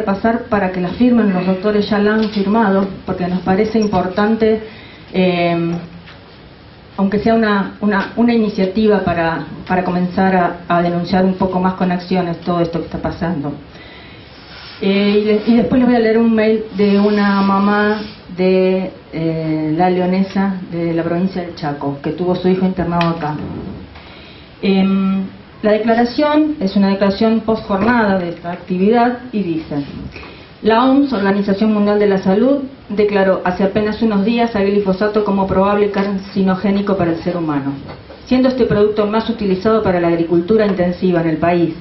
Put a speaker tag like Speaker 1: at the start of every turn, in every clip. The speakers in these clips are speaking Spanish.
Speaker 1: pasar para que la firmen, los doctores ya la han firmado, porque nos parece importante, aunque sea una iniciativa para comenzar a denunciar un poco más con acciones todo esto que está pasando. Y después les voy a leer un mail de una mamá de La Leonesa, de la provincia del Chaco, que tuvo su hijo internado acá. La declaración es una declaración post jornada de esta actividad y dice: la OMS, Organización Mundial de la Salud, declaró hace apenas unos días al glifosato como probable carcinogénico para el ser humano, siendo este producto más utilizado para la agricultura intensiva en el país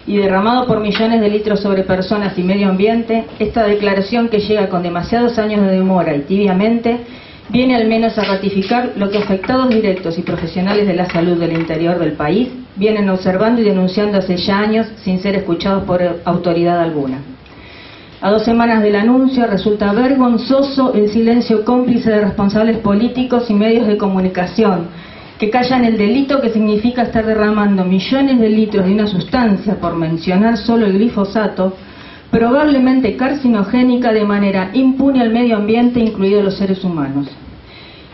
Speaker 1: y derramado por millones de litros sobre personas y medio ambiente. Esta declaración, que llega con demasiados años de demora y tibiamente, viene al menos a ratificar lo que afectados directos y profesionales de la salud del interior del país vienen observando y denunciando hace ya años sin ser escuchados por autoridad alguna. A 2 semanas del anuncio, resulta vergonzoso el silencio cómplice de responsables políticos y medios de comunicación que callan el delito que significa estar derramando millones de litros de una sustancia, por mencionar solo el glifosato, probablemente carcinogénica, de manera impune al medio ambiente, incluidos los seres humanos.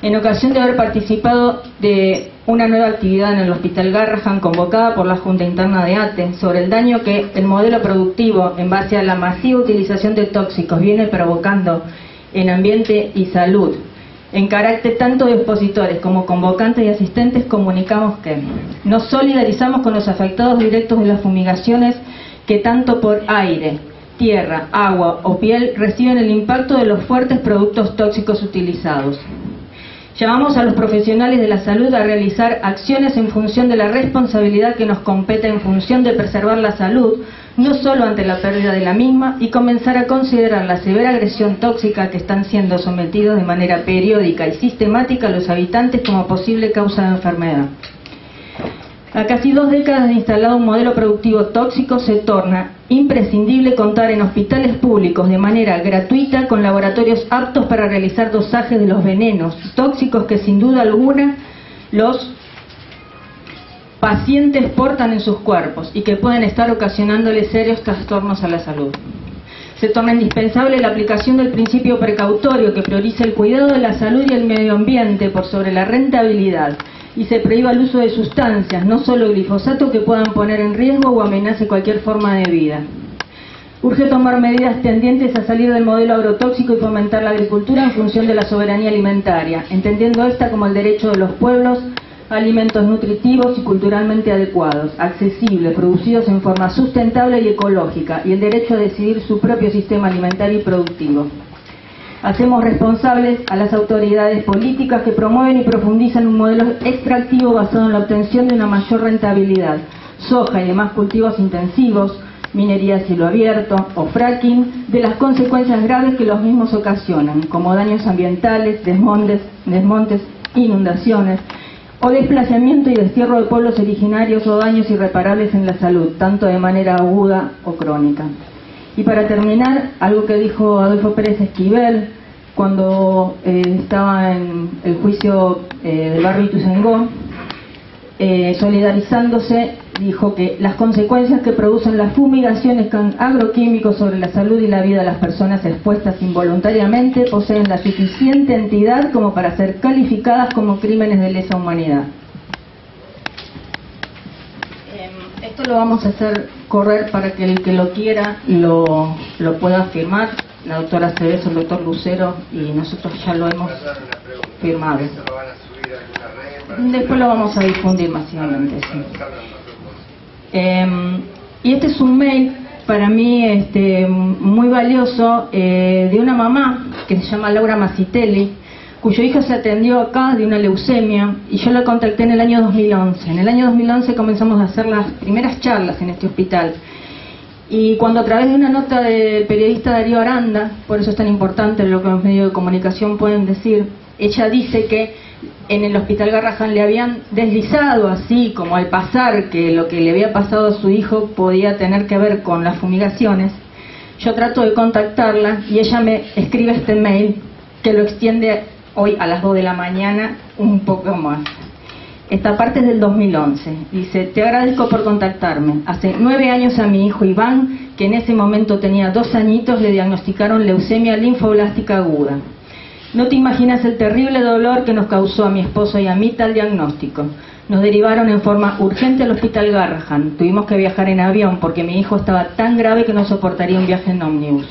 Speaker 1: En ocasión de haber participado de una nueva actividad en el Hospital Garrahan convocada por la Junta Interna de ATE sobre el daño que el modelo productivo, en base a la masiva utilización de tóxicos, viene provocando en ambiente y salud, en carácter tanto de expositores como convocantes y asistentes, comunicamos que nos solidarizamos con los afectados directos de las fumigaciones que tanto por aire, tierra, agua o piel reciben el impacto de los fuertes productos tóxicos utilizados. Llamamos a los profesionales de la salud a realizar acciones en función de la responsabilidad que nos compete en función de preservar la salud, no solo ante la pérdida de la misma, y comenzar a considerar la severa agresión tóxica que están siendo sometidos de manera periódica y sistemática los habitantes como posible causa de enfermedad. A casi 2 décadas de instalado un modelo productivo tóxico, se torna imprescindible contar en hospitales públicos de manera gratuita con laboratorios aptos para realizar dosajes de los venenos tóxicos que sin duda alguna los pacientes portan en sus cuerpos y que pueden estar ocasionándoles serios trastornos a la salud. Se torna indispensable la aplicación del principio precautorio que prioriza el cuidado de la salud y el medio ambiente por sobre la rentabilidad, y se prohíba el uso de sustancias, no solo el glifosato, que puedan poner en riesgo o amenace cualquier forma de vida. Urge tomar medidas tendientes a salir del modelo agrotóxico y fomentar la agricultura en función de la soberanía alimentaria, entendiendo esta como el derecho de los pueblos a alimentos nutritivos y culturalmente adecuados, accesibles, producidos en forma sustentable y ecológica, y el derecho a decidir su propio sistema alimentario y productivo. Hacemos responsables a las autoridades políticas que promueven y profundizan un modelo extractivo basado en la obtención de una mayor rentabilidad, soja y demás cultivos intensivos, minería a cielo abierto o fracking, de las consecuencias graves que los mismos ocasionan, como daños ambientales, desmontes, inundaciones, o desplazamiento y destierro de pueblos originarios, o daños irreparables en la salud, tanto de manera aguda o crónica. Y para terminar, algo que dijo Adolfo Pérez Esquivel cuando estaba en el juicio del barrio Ituzaingó, solidarizándose, dijo que las consecuencias que producen las fumigaciones con agroquímicos sobre la salud y la vida de las personas expuestas involuntariamente poseen la suficiente entidad como para ser calificadas como crímenes de lesa humanidad. Esto lo vamos a hacer correr para que el que lo quiera lo pueda firmar. La doctora Cebeso, el doctor Lucero y nosotros ya lo hemos firmado. Después lo vamos a difundir masivamente. Sí. Y este es un mail para mí muy valioso de una mamá que se llama Laura Masitelli, cuyo hijo se atendió acá de una leucemia, y yo la contacté en el año 2011. En el año 2011 comenzamos a hacer las primeras charlas en este hospital. Y cuando, a través de una nota del periodista Darío Aranda, por eso es tan importante lo que los medios de comunicación pueden decir, ella dice que en el Hospital Garrahan le habían deslizado, así como al pasar, que lo que le había pasado a su hijo podía tener que ver con las fumigaciones. Yo trato de contactarla y ella me escribe este mail que lo extiende hoy a las 2 de la mañana un poco más. Esta parte es del 2011. Dice: te agradezco por contactarme. Hace 9 años a mi hijo Iván, que en ese momento tenía 2 añitos, le diagnosticaron leucemia linfoblástica aguda. No te imaginas el terrible dolor que nos causó a mi esposo y a mí tal diagnóstico. Nos derivaron en forma urgente al hospital Garrahan. Tuvimos que viajar en avión porque mi hijo estaba tan grave que no soportaría un viaje en ómnibus.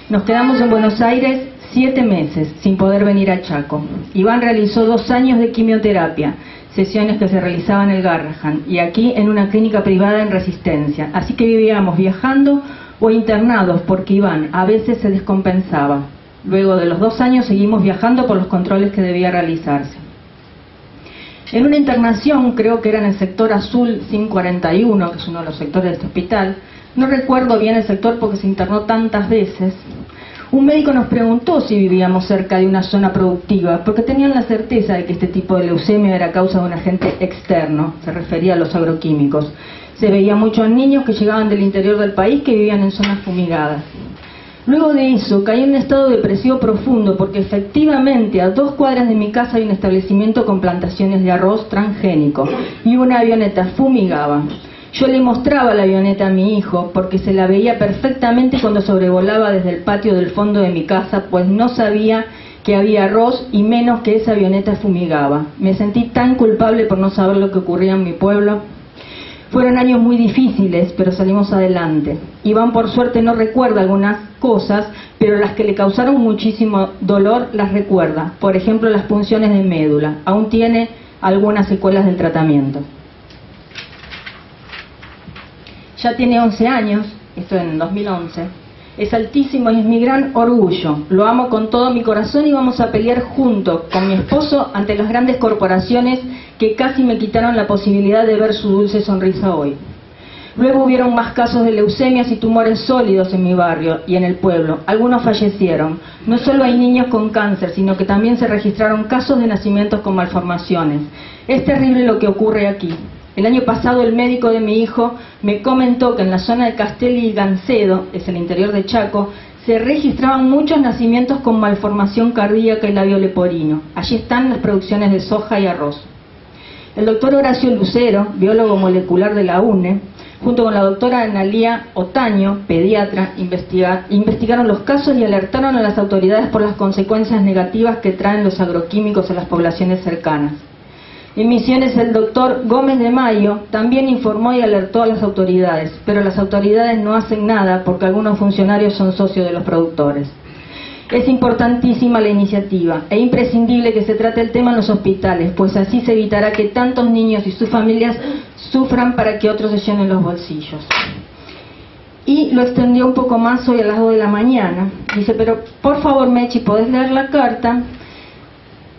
Speaker 1: Nos quedamos en Buenos Aires 7 meses sin poder venir a Chaco. Iván realizó 2 años de quimioterapia, sesiones que se realizaban en el Garrahan y aquí en una clínica privada en Resistencia. Así que vivíamos viajando o internados porque Iván a veces se descompensaba. Luego de los 2 años seguimos viajando por los controles que debía realizarse. En una internación, creo que era en el sector azul 541, que es uno de los sectores de este hospital, no recuerdo bien el sector porque se internó tantas veces, un médico nos preguntó si vivíamos cerca de una zona productiva, porque tenían la certeza de que este tipo de leucemia era causa de un agente externo, se refería a los agroquímicos. Se veía mucho en niños que llegaban del interior del país que vivían en zonas fumigadas. Luego de eso caí en un estado depresivo profundo porque efectivamente a 2 cuadras de mi casa hay un establecimiento con plantaciones de arroz transgénico y una avioneta fumigaba. Yo le mostraba la avioneta a mi hijo porque se la veía perfectamente cuando sobrevolaba desde el patio del fondo de mi casa, pues no sabía que había arroz y menos que esa avioneta fumigaba. Me sentí tan culpable por no saber lo que ocurría en mi pueblo. Fueron años muy difíciles, pero salimos adelante. Iván por suerte no recuerda algunas cosas, pero las que le causaron muchísimo dolor las recuerda. Por ejemplo, las punciones de médula. Aún tiene algunas secuelas del tratamiento. Ya tiene 11 años, esto en 2011. Es altísimo y es mi gran orgullo. Lo amo con todo mi corazón y vamos a pelear junto con mi esposo ante las grandes corporaciones que casi me quitaron la posibilidad de ver su dulce sonrisa hoy. Luego hubieron más casos de leucemias y tumores sólidos en mi barrio y en el pueblo. Algunos fallecieron. No solo hay niños con cáncer, sino que también se registraron casos de nacimientos con malformaciones. Es terrible lo que ocurre aquí. El año pasado el médico de mi hijo me comentó que en la zona de Castelli y Gancedo, es el interior de Chaco, se registraban muchos nacimientos con malformación cardíaca y labio leporino. Allí están las producciones de soja y arroz. El doctor Horacio Lucero, biólogo molecular de la UNE, junto con la doctora Analía Otaño, pediatra, investigaron los casos y alertaron a las autoridades por las consecuencias negativas que traen los agroquímicos a las poblaciones cercanas. En Misiones el doctor Gómez de Mayo también informó y alertó a las autoridades, pero las autoridades no hacen nada porque algunos funcionarios son socios de los productores. Es importantísima la iniciativa e imprescindible que se trate el tema en los hospitales, pues así se evitará que tantos niños y sus familias sufran para que otros se llenen los bolsillos. Y lo extendió un poco más hoy a las 2 de la mañana. Dice, pero por favor Mechi, ¿podés leer la carta?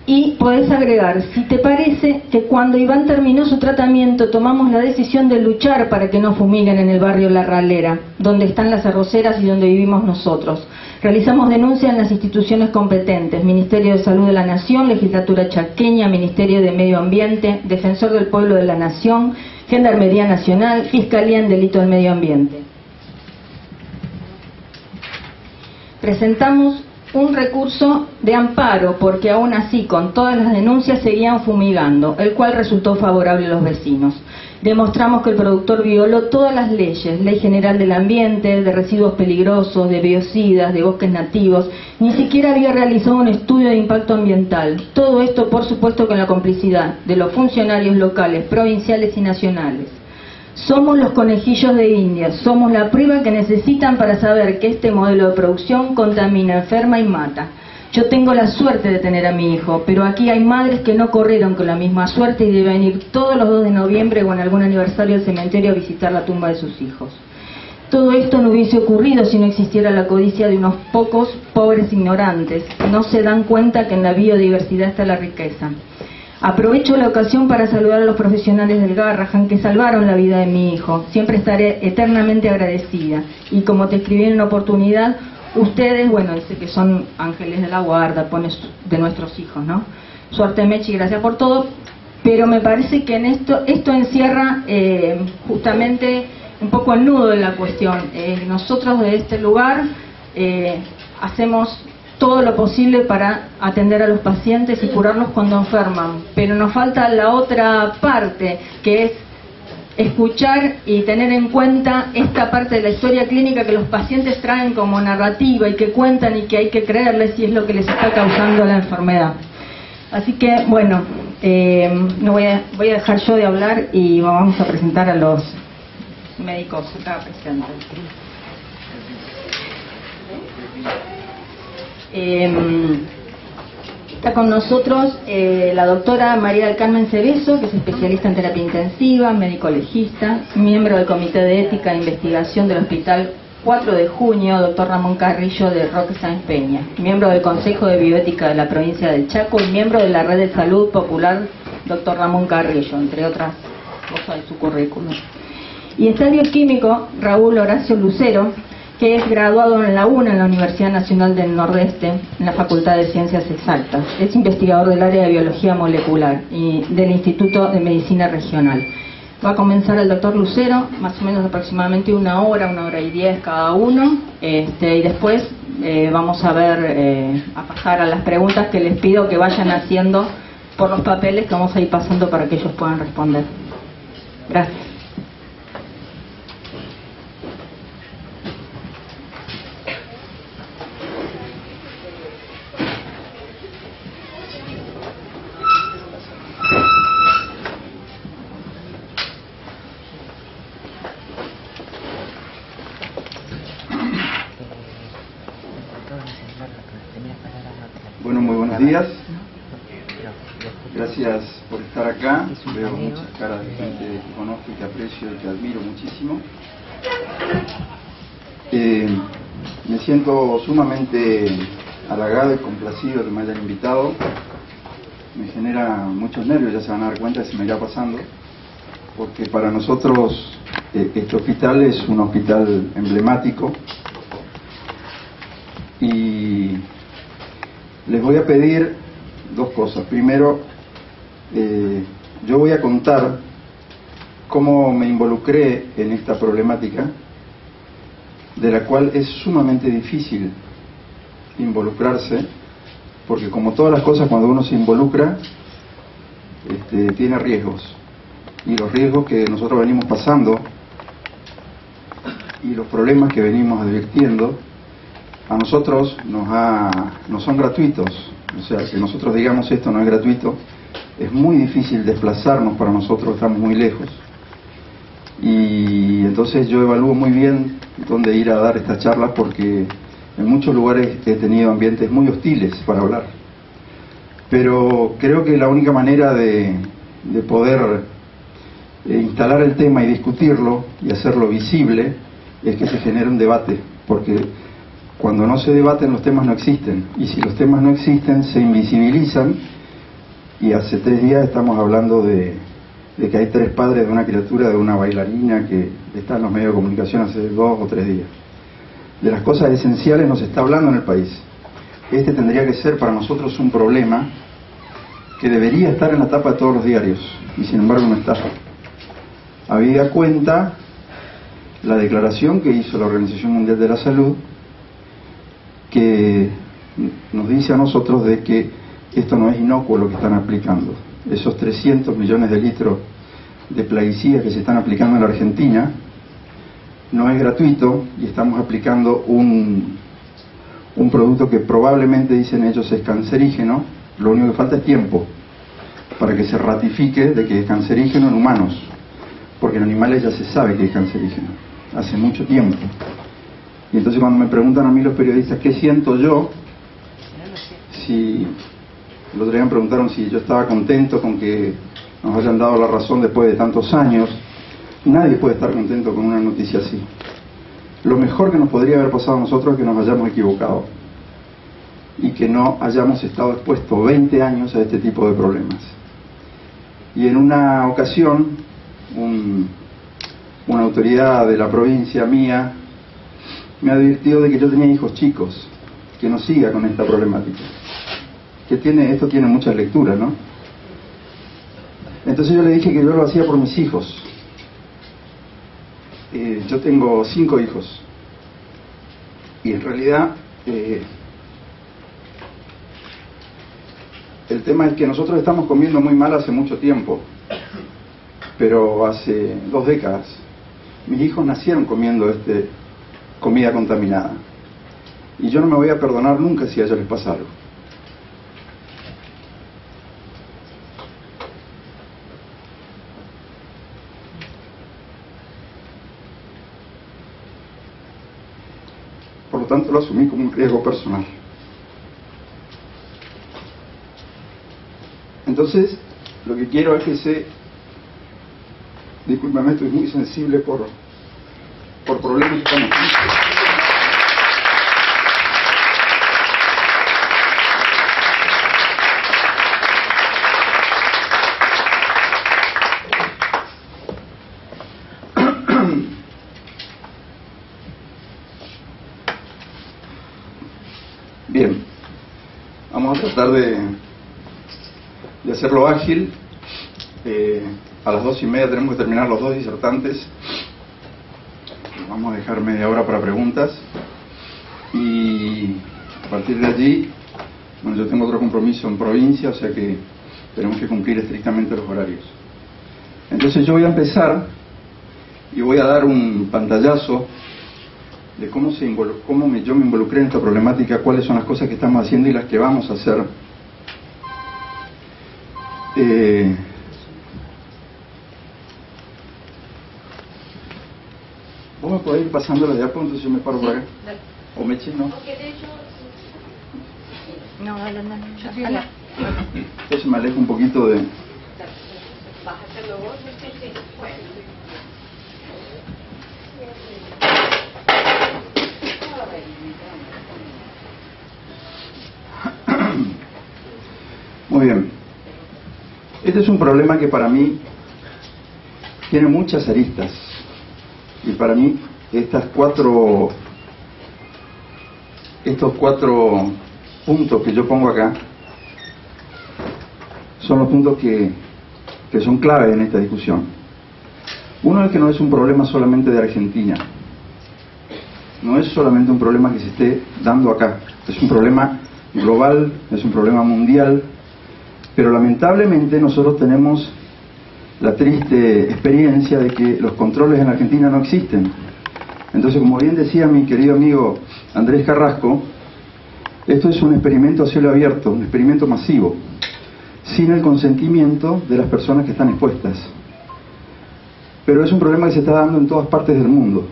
Speaker 1: Y podés agregar, si te parece que cuando Iván terminó su tratamiento tomamos la decisión de luchar para que no fumiguen en el barrio La Ralera, donde están las arroceras y donde vivimos nosotros. Realizamos denuncias en las instituciones competentes, Ministerio de Salud de la Nación, Legislatura Chaqueña, Ministerio de Medio Ambiente, Defensor del Pueblo de la Nación, Gendarmería Nacional, Fiscalía en Delito del Medio Ambiente. Presentamos un recurso de amparo porque aún así con todas las denuncias seguían fumigando, el cual resultó favorable a los vecinos. Demostramos que el productor violó todas las leyes, Ley General del Ambiente, de residuos peligrosos, de biocidas, de bosques nativos, ni siquiera había realizado un estudio de impacto ambiental. Todo esto por supuesto con la complicidad de los funcionarios locales, provinciales y nacionales. Somos los conejillos de India, somos la prueba que necesitan para saber que este modelo de producción contamina, enferma y mata. Yo tengo la suerte de tener a mi hijo, pero aquí hay madres que no corrieron con la misma suerte y deben ir todos los 2 de noviembre o en algún aniversario al cementerio a visitar la tumba de sus hijos. Todo esto no hubiese ocurrido si no existiera la codicia de unos pocos pobres ignorantes. No se dan cuenta que en la biodiversidad está la riqueza. Aprovecho la ocasión para saludar a los profesionales del Garrahan que salvaron la vida de mi hijo. Siempre estaré eternamente agradecida. Y como te escribí en una oportunidad, ustedes, bueno, dice que son ángeles de la guarda, pones de nuestros hijos, ¿no? Suerte Mechi, gracias por todo. Pero me parece que en esto encierra justamente un poco el nudo de la cuestión. Nosotros de este lugar hacemos todo lo posible para atender a los pacientes y curarlos cuando enferman, pero nos falta la otra parte, que es escuchar y tener en cuenta esta parte de la historia clínica que los pacientes traen como narrativa y que cuentan y que hay que creerles si es lo que les está causando la enfermedad. Así que, bueno, no voy a dejar yo de hablar y vamos a presentar a los médicos acá presentes. Está con nosotros la doctora María del Carmen Cebeso, que es especialista en terapia intensiva, médico legista, miembro del Comité de Ética e Investigación del Hospital 4 de Junio, doctor Ramón Carrillo de Roque Sáenz Peña, miembro del Consejo de Bioética de la provincia del Chaco y miembro de la Red de Salud Popular, doctor Ramón Carrillo, entre otras cosas de su currículum. Y está el bioquímico Raúl Horacio Lucero, que es graduado en la UNA, en la Universidad Nacional del Nordeste, en la Facultad de Ciencias Exactas. Es investigador del área de Biología Molecular y del Instituto de Medicina Regional. Va a comenzar el doctor Lucero, más o menos aproximadamente 1 hora y 10 cada uno, y después vamos a ver, a pasar a las preguntas que les pido que vayan haciendo por los papeles que vamos a ir pasando para que ellos puedan responder. Gracias.
Speaker 2: Bueno, muy buenos días. Gracias por estar acá. Veo muchas caras de gente que conozco y que aprecio y que admiro muchísimo. Me siento sumamente halagado y complacido que me hayan invitado. Me genera muchos nervios, ya se van a dar cuenta que se me irá pasando, porque para nosotros este hospital es un hospital emblemático. Y les voy a pedir 2 cosas. Primero, yo voy a contar cómo me involucré en esta problemática, de la cual es sumamente difícil involucrarse, porque como todas las cosas, cuando uno se involucra, tiene riesgos. Y los riesgos que nosotros venimos pasando y los problemas que venimos advirtiendo, a nosotros no son gratuitos. O sea, que nosotros digamos esto no es gratuito, es muy difícil desplazarnos para nosotros, estamos muy lejos. Y entonces yo evalúo muy bien dónde ir a dar estas charlas, porque en muchos lugares he tenido ambientes muy hostiles para hablar. Pero creo que la única manera de poder instalar el tema y discutirlo y hacerlo visible es que se genere un debate, porque cuando no se debaten los temas no existen, y si los temas no existen se invisibilizan. Y hace 3 días estamos hablando de que hay 3 padres de una criatura, de una bailarina que está en los medios de comunicación hace 2 o 3 días. De las cosas esenciales nos está hablando en el país. Este tendría que ser para nosotros un problema que debería estar en la tapa de todos los diarios, y sin embargo no está. Habida cuenta la declaración que hizo la Organización Mundial de la Salud, que nos dice a nosotros de que esto no es inocuo lo que están aplicando. Esos 300 millones de litros de plaguicidas que se están aplicando en la Argentina no es gratuito, y estamos aplicando un producto que probablemente, dicen ellos, es cancerígeno. Lo único que falta es tiempo para que se ratifique de que es cancerígeno en humanos, porque en animales ya se sabe que es cancerígeno hace mucho tiempo. Y entonces cuando me preguntan a mí los periodistas qué siento yo, si el otro día me preguntaron si yo estaba contento con que nos hayan dado la razón después de tantos años, nadie puede estar contento con una noticia así. Lo mejor que nos podría haber pasado a nosotros es que nos hayamos equivocado y que no hayamos estado expuestos 20 años a este tipo de problemas. Y en una ocasión, una autoridad de la provincia mía me advirtió de que yo tenía hijos chicos, que no siga con esta problemática, que esto tiene muchas lecturas, ¿no? Entonces yo le dije que yo lo hacía por mis hijos. Yo tengo 5 hijos, y en realidad El tema es que nosotros estamos comiendo muy mal hace mucho tiempo, pero hace 2 décadas. Mis hijos nacieron comiendo comida contaminada. Y yo no me voy a perdonar nunca si a ellos les pasa algo. Por lo tanto, lo asumí como un riesgo personal. Entonces, lo que quiero es que discúlpame, estoy muy sensible por problemas que estamos Bien, vamos a tratar de hacerlo ágil. A las 2:30 tenemos que terminar los 2 disertantes. Vamos a dejar media hora para preguntas. Y a partir de allí, bueno, yo tengo otro compromiso en provincia, o sea que tenemos que cumplir estrictamente los horarios. Entonces yo voy a empezar y voy a dar un pantallazo de cómo yo me involucré en esta problemática, cuáles son las cosas que estamos haciendo y las que vamos a hacer. ¿Vos me podés ir pasando la diapo? Entonces yo me paro por acá.
Speaker 3: Dale.
Speaker 2: ¿O me eché? No.
Speaker 3: No, dale, dale. Yo estoy
Speaker 1: Dale.
Speaker 2: Entonces me alejo un poquito de...
Speaker 3: ¿Vas a hacerlo vos? Sí, sí. Bueno.
Speaker 2: Muy bien. Este es un problema que para mí tiene muchas aristas. Y para mí estos cuatro puntos que yo pongo acá son los puntos que son clave en esta discusión. Uno es que no es un problema solamente de Argentina. No es solamente un problema que se esté dando acá. Es un problema global, es un problema mundial. Pero lamentablemente nosotros tenemos la triste experiencia de que los controles en Argentina no existen. Entonces, como bien decía mi querido amigo Andrés Carrasco, esto es un experimento a cielo abierto, un experimento masivo, sin el consentimiento de las personas que están expuestas. Pero es un problema que se está dando en todas partes del mundo.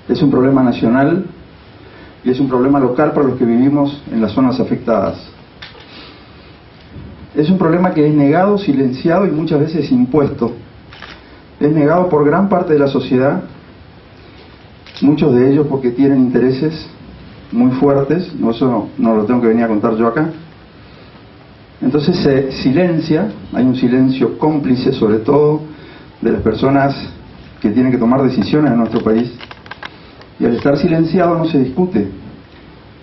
Speaker 2: Es un problema nacional y es un problema local para los que vivimos en las zonas afectadas. Es un problema que es negado, silenciado y muchas veces impuesto. Es negado por gran parte de la sociedad, muchos de ellos porque tienen intereses muy fuertes. No, eso no lo tengo que venir a contar yo acá. Entonces se silencia, hay un silencio cómplice sobre todo de las personas que tienen que tomar decisiones en nuestro país. Y al estar silenciado no se discute.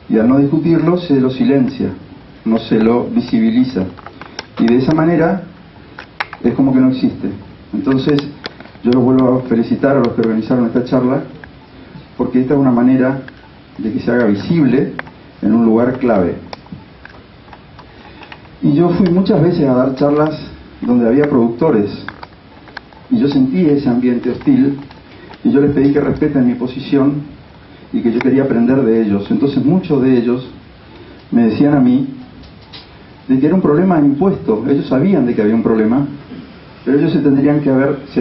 Speaker 2: Y al no discutirlo se lo silencia, no se lo visibiliza. Y de esa manera es como que no existe. Entonces yo los vuelvo a felicitar a los que organizaron esta charla, porque esta es una manera de que se haga visible en un lugar clave. Y yo fui muchas veces a dar charlas donde había productores y yo sentí ese ambiente hostil y yo les pedí que respeten mi posición y que yo quería aprender de ellos. Entonces muchos de ellos me decían a mí de que era un problema impuesto. Ellos sabían de que había un problema, pero ellos se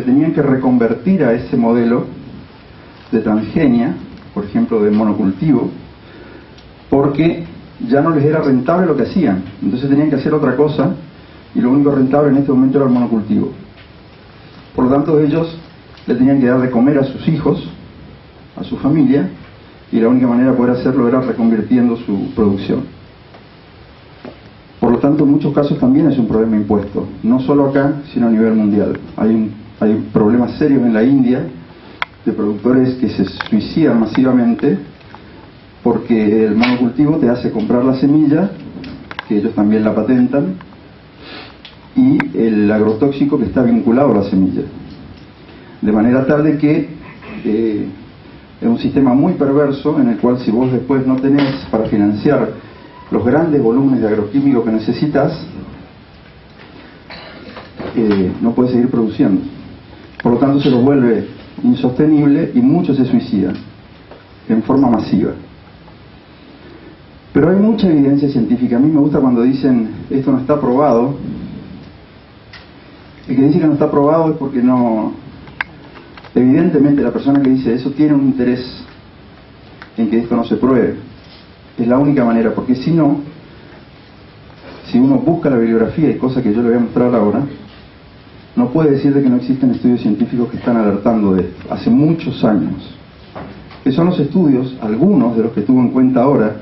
Speaker 2: tenían que reconvertir a ese modelo de transgenia, por ejemplo de monocultivo, porque ya no les era rentable lo que hacían. Entonces tenían que hacer otra cosa y lo único rentable en este momento era el monocultivo. Por lo tanto ellos le tenían que dar de comer a sus hijos, a su familia, y la única manera de poder hacerlo era reconvirtiendo su producción. Por lo tanto, en muchos casos también es un problema impuesto, no solo acá, sino a nivel mundial. Hay problemas serios en la India de productores que se suicidan masivamente porque el monocultivo te hace comprar la semilla, que ellos también la patentan, y el agrotóxico que está vinculado a la semilla. De manera tal de que es un sistema muy perverso en el cual si vos después no tenés para financiar los grandes volúmenes de agroquímicos que necesitas, no puedes seguir produciendo. Por lo tanto, se los vuelve insostenible y muchos se suicidan en forma masiva. Pero hay mucha evidencia científica. A mí me gusta cuando dicen esto no está probado. El que dice que no está probado es porque no... Evidentemente la persona que dice eso tiene un interés en que esto no se pruebe. Es la única manera, porque si no, si uno busca la bibliografía y cosas que yo le voy a mostrar ahora, no puede decir de que no existen estudios científicos que están alertando de esto, hace muchos años. Que son los estudios, algunos de los que tuvo en cuenta ahora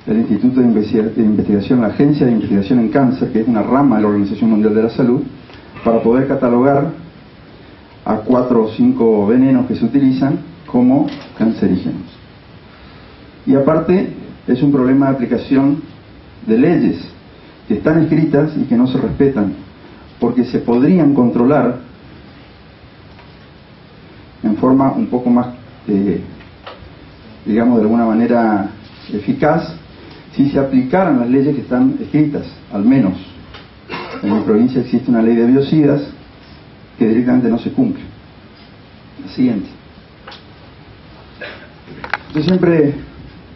Speaker 2: el Instituto de Investigación, la Agencia de Investigación en Cáncer, que es una rama de la Organización Mundial de la Salud, para poder catalogar a 4 o 5 venenos que se utilizan como cancerígenos. Y aparte, es un problema de aplicación de leyes que están escritas y que no se respetan, porque se podrían controlar en forma un poco más, digamos, de alguna manera eficaz, si se aplicaran las leyes que están escritas. Al menos en mi provincia existe una ley de biocidas que directamente no se cumple. La siguiente. Yo siempre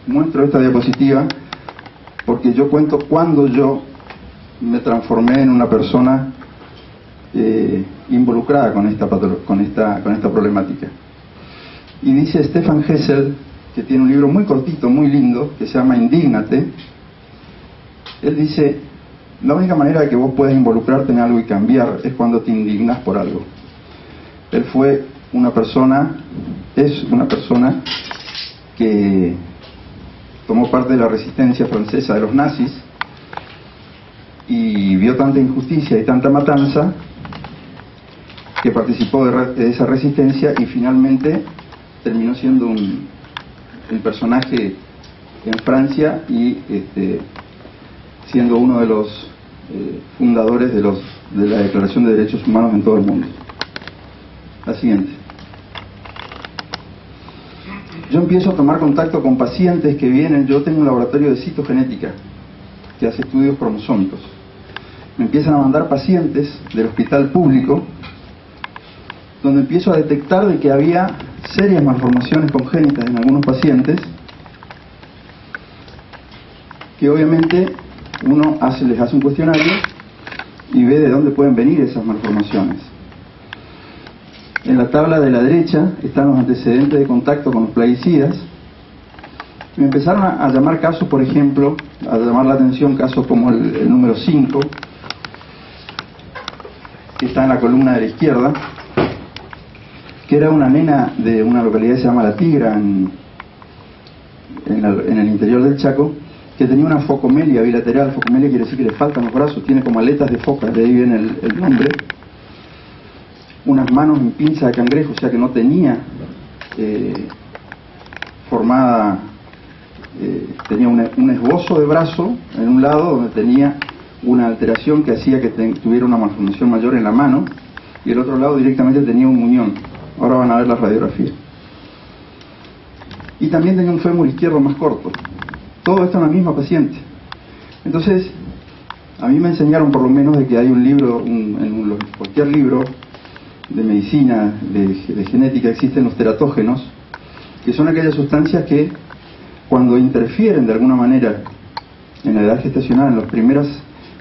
Speaker 2: muestro esta diapositiva porque yo cuento cuando yo me transformé en una persona involucrada con esta problemática. Y dice Stefan Hessel, que tiene un libro muy cortito, muy lindo, que se llama Indígnate. Él dice: la única manera de que vos puedas involucrarte en algo y cambiar es cuando te indignas por algo. Él fue una persona, es una persona que tomó parte de la resistencia francesa de los nazis y vio tanta injusticia y tanta matanza que participó de esa resistencia y finalmente terminó siendo el personaje en Francia y siendo uno de los fundadores de la Declaración de Derechos Humanos en todo el mundo. La siguiente. Yo empiezo a tomar contacto con pacientes que vienen. Yo tengo un laboratorio de citogenética que hace estudios cromosómicos. Me empiezan a mandar pacientes del hospital público, donde empiezo a detectar de que había serias malformaciones congénitas en algunos pacientes, que obviamente uno les hace un cuestionario y ve de dónde pueden venir esas malformaciones. En la tabla de la derecha están los antecedentes de contacto con los plaguicidas. Me empezaron a llamar casos, por ejemplo, a llamar la atención casos como el número 5, que está en la columna de la izquierda, que era una nena de una localidad que se llama La Tigra, en el interior del Chaco, que tenía una focomelia bilateral. Focomelia quiere decir que le faltan los brazos, tiene como aletas de foca, de ahí viene el nombre. Unas manos en pinza de cangrejo, o sea que no tenía formada, tenía un esbozo de brazo en un lado donde tenía una alteración que hacía que tuviera una malformación mayor en la mano, y el otro lado directamente tenía un muñón. Ahora van a ver la radiografía. Y también tenía un fémur izquierdo más corto. Todo esto en la misma paciente. Entonces, a mí me enseñaron por lo menos de que hay un libro, cualquier libro de medicina, de genética, existen los teratógenos, que son aquellas sustancias que cuando interfieren de alguna manera en la edad gestacional, en los primeros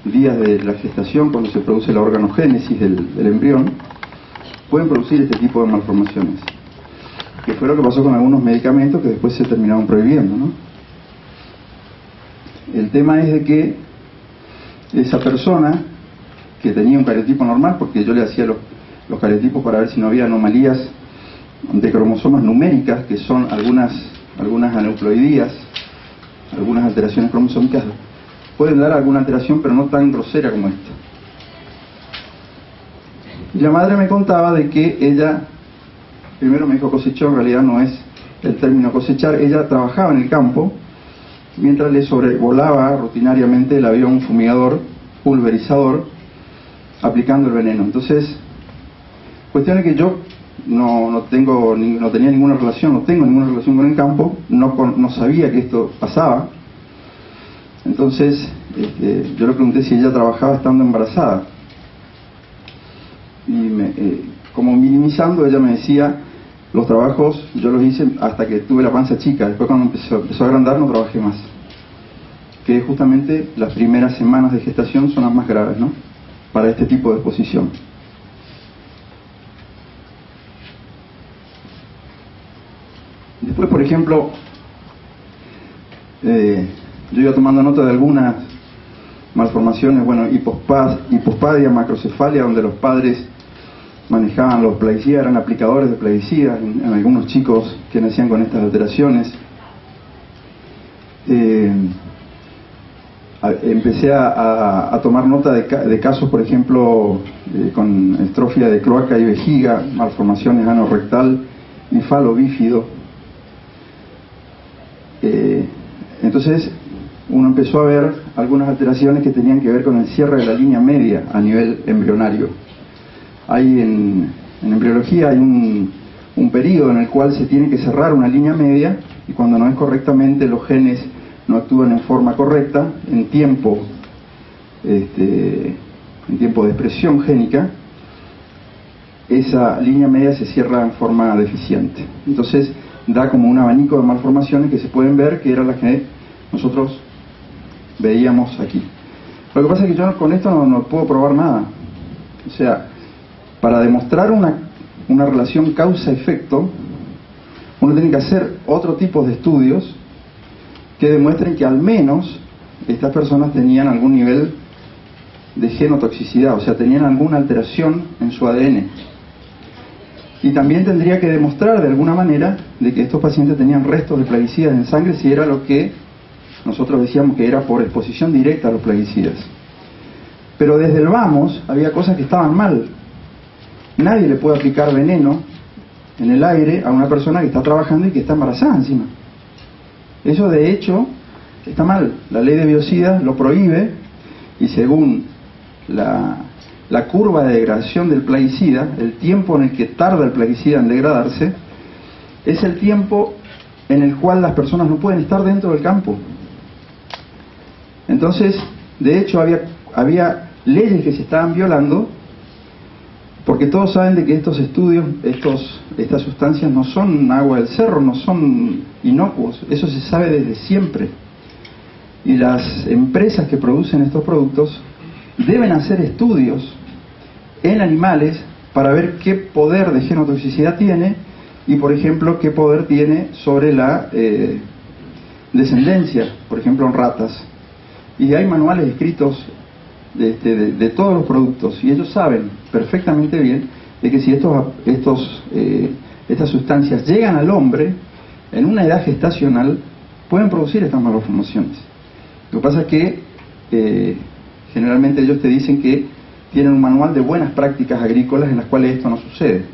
Speaker 2: días de la gestación, cuando se produce la organogénesis del embrión, pueden producir este tipo de malformaciones, que fue lo que pasó con algunos medicamentos que después se terminaron prohibiendo, ¿no? El tema es de que esa persona que tenía un cariotipo normal, porque yo le hacía los cariotipos para ver si no había anomalías de cromosomas numéricas, que son algunas aneuploidías, algunas alteraciones cromosómicas, pueden dar alguna alteración, pero no tan grosera como esta. Y la madre me contaba de que ella, primero me dijo cosechó, en realidad no es el término cosechar, ella trabajaba en el campo, mientras le sobrevolaba rutinariamente el avión fumigador, pulverizador, aplicando el veneno. Entonces, cuestión es que yo no tengo ninguna relación con el campo, no sabía que esto pasaba. Entonces, yo le pregunté si ella trabajaba estando embarazada. Y como minimizando, ella me decía, los trabajos yo los hice hasta que tuve la panza chica. Después, cuando empezó a agrandar, no trabajé más. Que justamente las primeras semanas de gestación son las más graves, ¿no?, para este tipo de exposición. Después, por ejemplo, yo iba tomando nota de algunas malformaciones, bueno, hipospadia, macrocefalia, donde los padres manejaban los plaguicidas, eran aplicadores de plaguicidas en algunos chicos que nacían con estas alteraciones. Empecé a tomar nota de casos, por ejemplo, con estrofia de cloaca y vejiga, malformaciones anorrectal y falo bífido. Entonces uno empezó a ver algunas alteraciones que tenían que ver con el cierre de la línea media a nivel embrionario. Hay en embriología hay un periodo en el cual se tiene que cerrar una línea media, y cuando no es correctamente, los genes no actúan en forma correcta, en tiempo de expresión génica, esa línea media se cierra en forma deficiente. Entonces da como un abanico de malformaciones que se pueden ver, que eran las que nosotros veíamos aquí. Lo que pasa es que yo con esto no puedo probar nada. O sea, para demostrar una relación causa-efecto, uno tiene que hacer otro tipo de estudios que demuestren que al menos estas personas tenían algún nivel de genotoxicidad, o sea, tenían alguna alteración en su ADN. Y también tendría que demostrar de alguna manera de que estos pacientes tenían restos de plaguicidas en sangre, si era lo que nosotros decíamos que era por exposición directa a los plaguicidas. Pero desde el vamos había cosas que estaban mal. Nadie le puede aplicar veneno en el aire a una persona que está trabajando y que está embarazada encima. Eso de hecho está mal. La ley de biocidas lo prohíbe, y según la curva de degradación del plaguicida, el tiempo en el que tarda el plaguicida en degradarse, es el tiempo en el cual las personas no pueden estar dentro del campo. Entonces, de hecho, había leyes que se estaban violando, porque todos saben de que estos estudios, estas sustancias no son agua del cerro, no son inocuos, eso se sabe desde siempre. Y las empresas que producen estos productos deben hacer estudios en animales para ver qué poder de genotoxicidad tiene, y por ejemplo qué poder tiene sobre la descendencia, por ejemplo en ratas. Y hay manuales escritos de todos los productos, y ellos saben perfectamente bien de que si estas sustancias llegan al hombre en una edad gestacional, pueden producir estas malformaciones. Lo que pasa es que generalmente ellos te dicen que tienen un manual de buenas prácticas agrícolas en las cuales esto no sucede.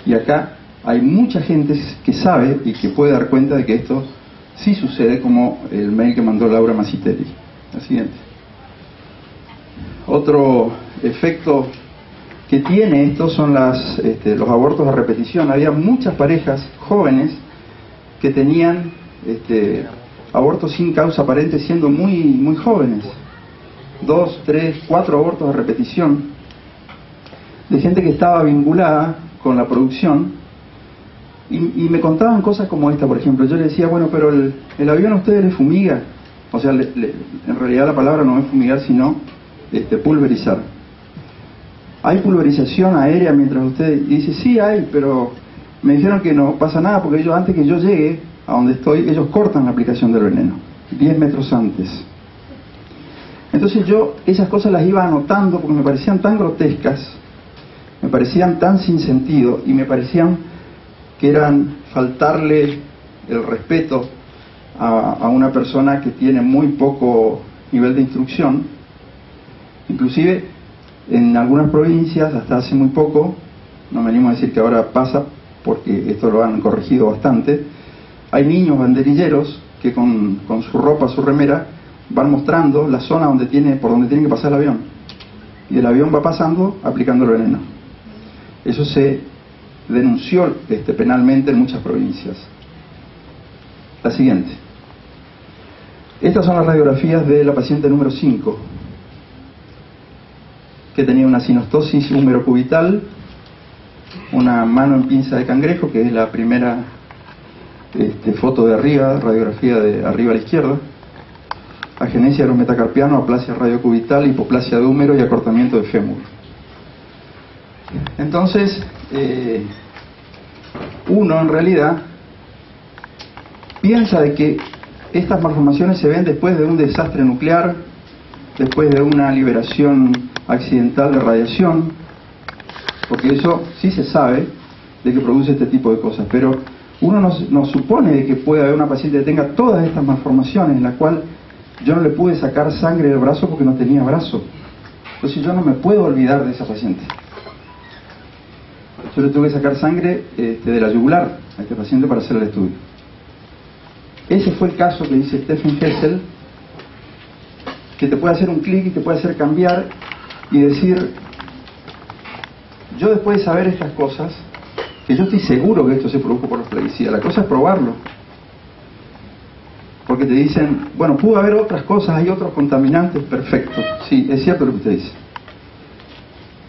Speaker 2: Y acá hay mucha gente que sabe y que puede dar cuenta de que esto sí sucede, como el mail que mandó Laura Masitelli. La siguiente. Otro efecto que tiene esto son los abortos a repetición. Había muchas parejas jóvenes que tenían abortos sin causa aparente siendo muy jóvenes. 2, 3, 4 abortos a repetición, de gente que estaba vinculada con la producción, y me contaban cosas como esta, por ejemplo. Yo le decía, bueno, pero el avión a ustedes le fumiga, o sea, en realidad la palabra no es fumigar, sino pulverizar. ¿Hay pulverización aérea mientras usted? Y dice, sí hay, pero me dijeron que no pasa nada, porque ellos, antes que yo llegue a donde estoy, ellos cortan la aplicación del veneno 10 metros antes. Entonces yo esas cosas las iba anotando porque me parecían tan grotescas, me parecían tan sin sentido, y me parecían que eran faltarle el respeto a una persona que tiene muy poco nivel de instrucción. Inclusive en algunas provincias, hasta hace muy poco, no me animo a decir que ahora pasa porque esto lo han corregido bastante, hay niños banderilleros que con su ropa, su remera, van mostrando la zona por donde tiene que pasar el avión, y el avión va pasando aplicando el veneno. Eso se denunció penalmente en muchas provincias. La siguiente. Estas son las radiografías de la paciente número 5, que tenía una sinostosis húmero-cubital, una mano en pinza de cangrejo, que es la primera foto de arriba, radiografía de arriba a la izquierda, agenesia de los metacarpianos, aplasia radiocubital, hipoplasia de húmero y acortamiento de fémur. Entonces, uno en realidad piensa de que estas malformaciones se ven después de un desastre nuclear, después de una liberación accidental de radiación, porque eso sí se sabe de que produce este tipo de cosas, pero uno no supone de que pueda haber una paciente que tenga todas estas malformaciones, en la cual yo no le pude sacar sangre del brazo porque no tenía brazo. Entonces yo no me puedo olvidar de esa paciente. Yo le tuve que sacar sangre de la yugular a este paciente para hacer el estudio. Ese fue el caso que dice Stephen Hessel, que te puede hacer un clic y te puede hacer cambiar y decir, yo después de saber estas cosas, que yo estoy seguro que esto se produjo por los plaguicidas, la cosa es probarlo. Porque te dicen, bueno, pudo haber otras cosas, hay otros contaminantes, perfecto. Sí, es cierto lo que usted dice.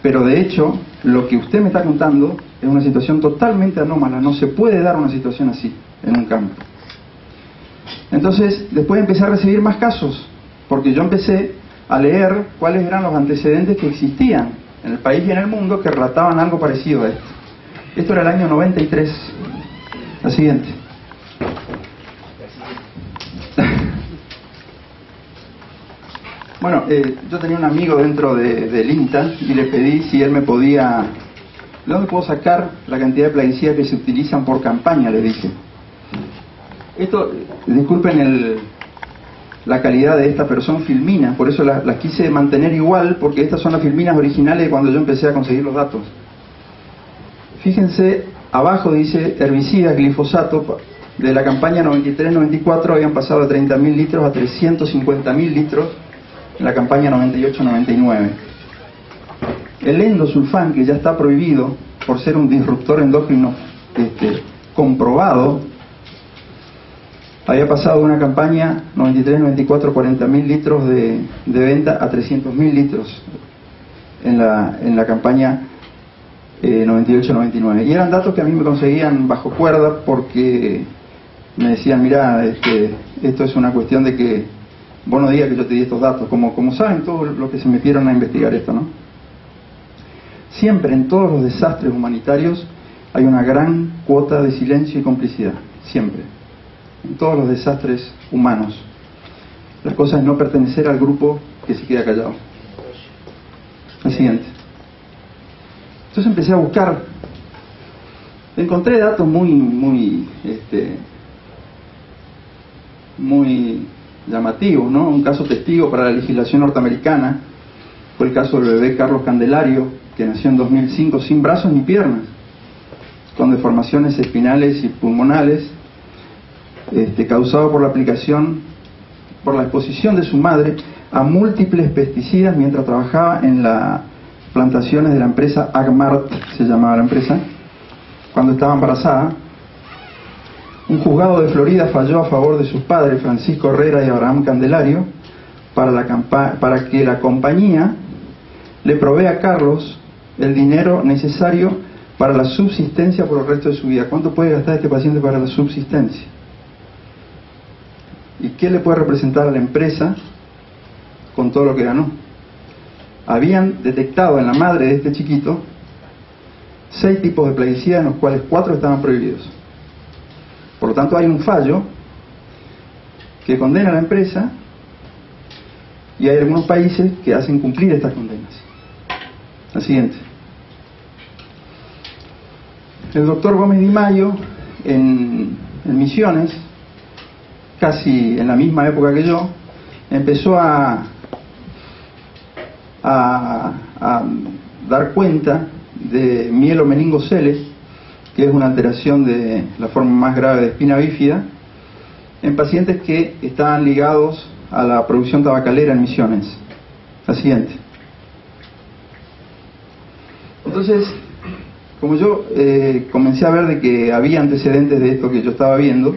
Speaker 2: Pero de hecho, lo que usted me está contando es una situación totalmente anómala, no se puede dar una situación así en un campo. Entonces, después empecé a recibir más casos, porque yo empecé a leer cuáles eran los antecedentes que existían en el país y en el mundo que relataban algo parecido a esto. Esto era el año 93. La siguiente. Bueno, yo tenía un amigo dentro del INTA y le pedí si él me podía... ¿De dónde puedo sacar la cantidad de plaguicidas que se utilizan por campaña? Le dije. Esto, disculpen la calidad de esta, pero son filminas, por eso las quise mantener igual, porque estas son las filminas originales de cuando yo empecé a conseguir los datos. Fíjense, abajo dice herbicida, glifosato, de la campaña 93-94 habían pasado de 30.000 litros a 350.000 litros en la campaña 98-99. El endosulfán, que ya está prohibido por ser un disruptor endócrino comprobado, había pasado de una campaña 93-94, 40.000 litros de venta a 300.000 litros en la campaña 98-99. Y eran datos que a mí me conseguían bajo cuerda, porque me decían, mira, esto es una cuestión de que vos no digas que yo te di estos datos, como saben todos los que se metieron a investigar esto, ¿no? Siempre en todos los desastres humanitarios hay una gran cuota de silencio y complicidad, siempre. En todos los desastres humanos. La cosa es no pertenecer al grupo que se queda callado. La siguiente. Entonces empecé a buscar. Encontré datos muy llamativos, ¿no? Un caso testigo para la legislación norteamericana fue el caso del bebé Carlos Candelario, que nació en 2005 sin brazos ni piernas, con deformaciones espinales y pulmonales, causado por la exposición de su madre a múltiples pesticidas mientras trabajaba en las plantaciones de la empresa Agmart, se llamaba la empresa, cuando estaba embarazada. Un juzgado de Florida falló a favor de sus padres, Francisco Herrera y Abraham Candelario, para que la compañía le provee a Carlos el dinero necesario para la subsistencia por el resto de su vida. ¿Cuánto puede gastar este paciente para la subsistencia? ¿Y qué le puede representar a la empresa con todo lo que ganó? Habían detectado en la madre de este chiquito 6 tipos de plaguicidas, en los cuales 4 estaban prohibidos. Por lo tanto, hay un fallo que condena a la empresa, y hay algunos países que hacen cumplir estas condenas. La siguiente. El doctor Gómez Di Mayo, en Misiones, casi en la misma época que yo, empezó a dar cuenta de mielomeningocele, que es una alteración de la forma más grave de espina bífida, en pacientes que estaban ligados a la producción tabacalera en Misiones. La siguiente. Entonces, como yo comencé a ver de que había antecedentes de esto que yo estaba viendo,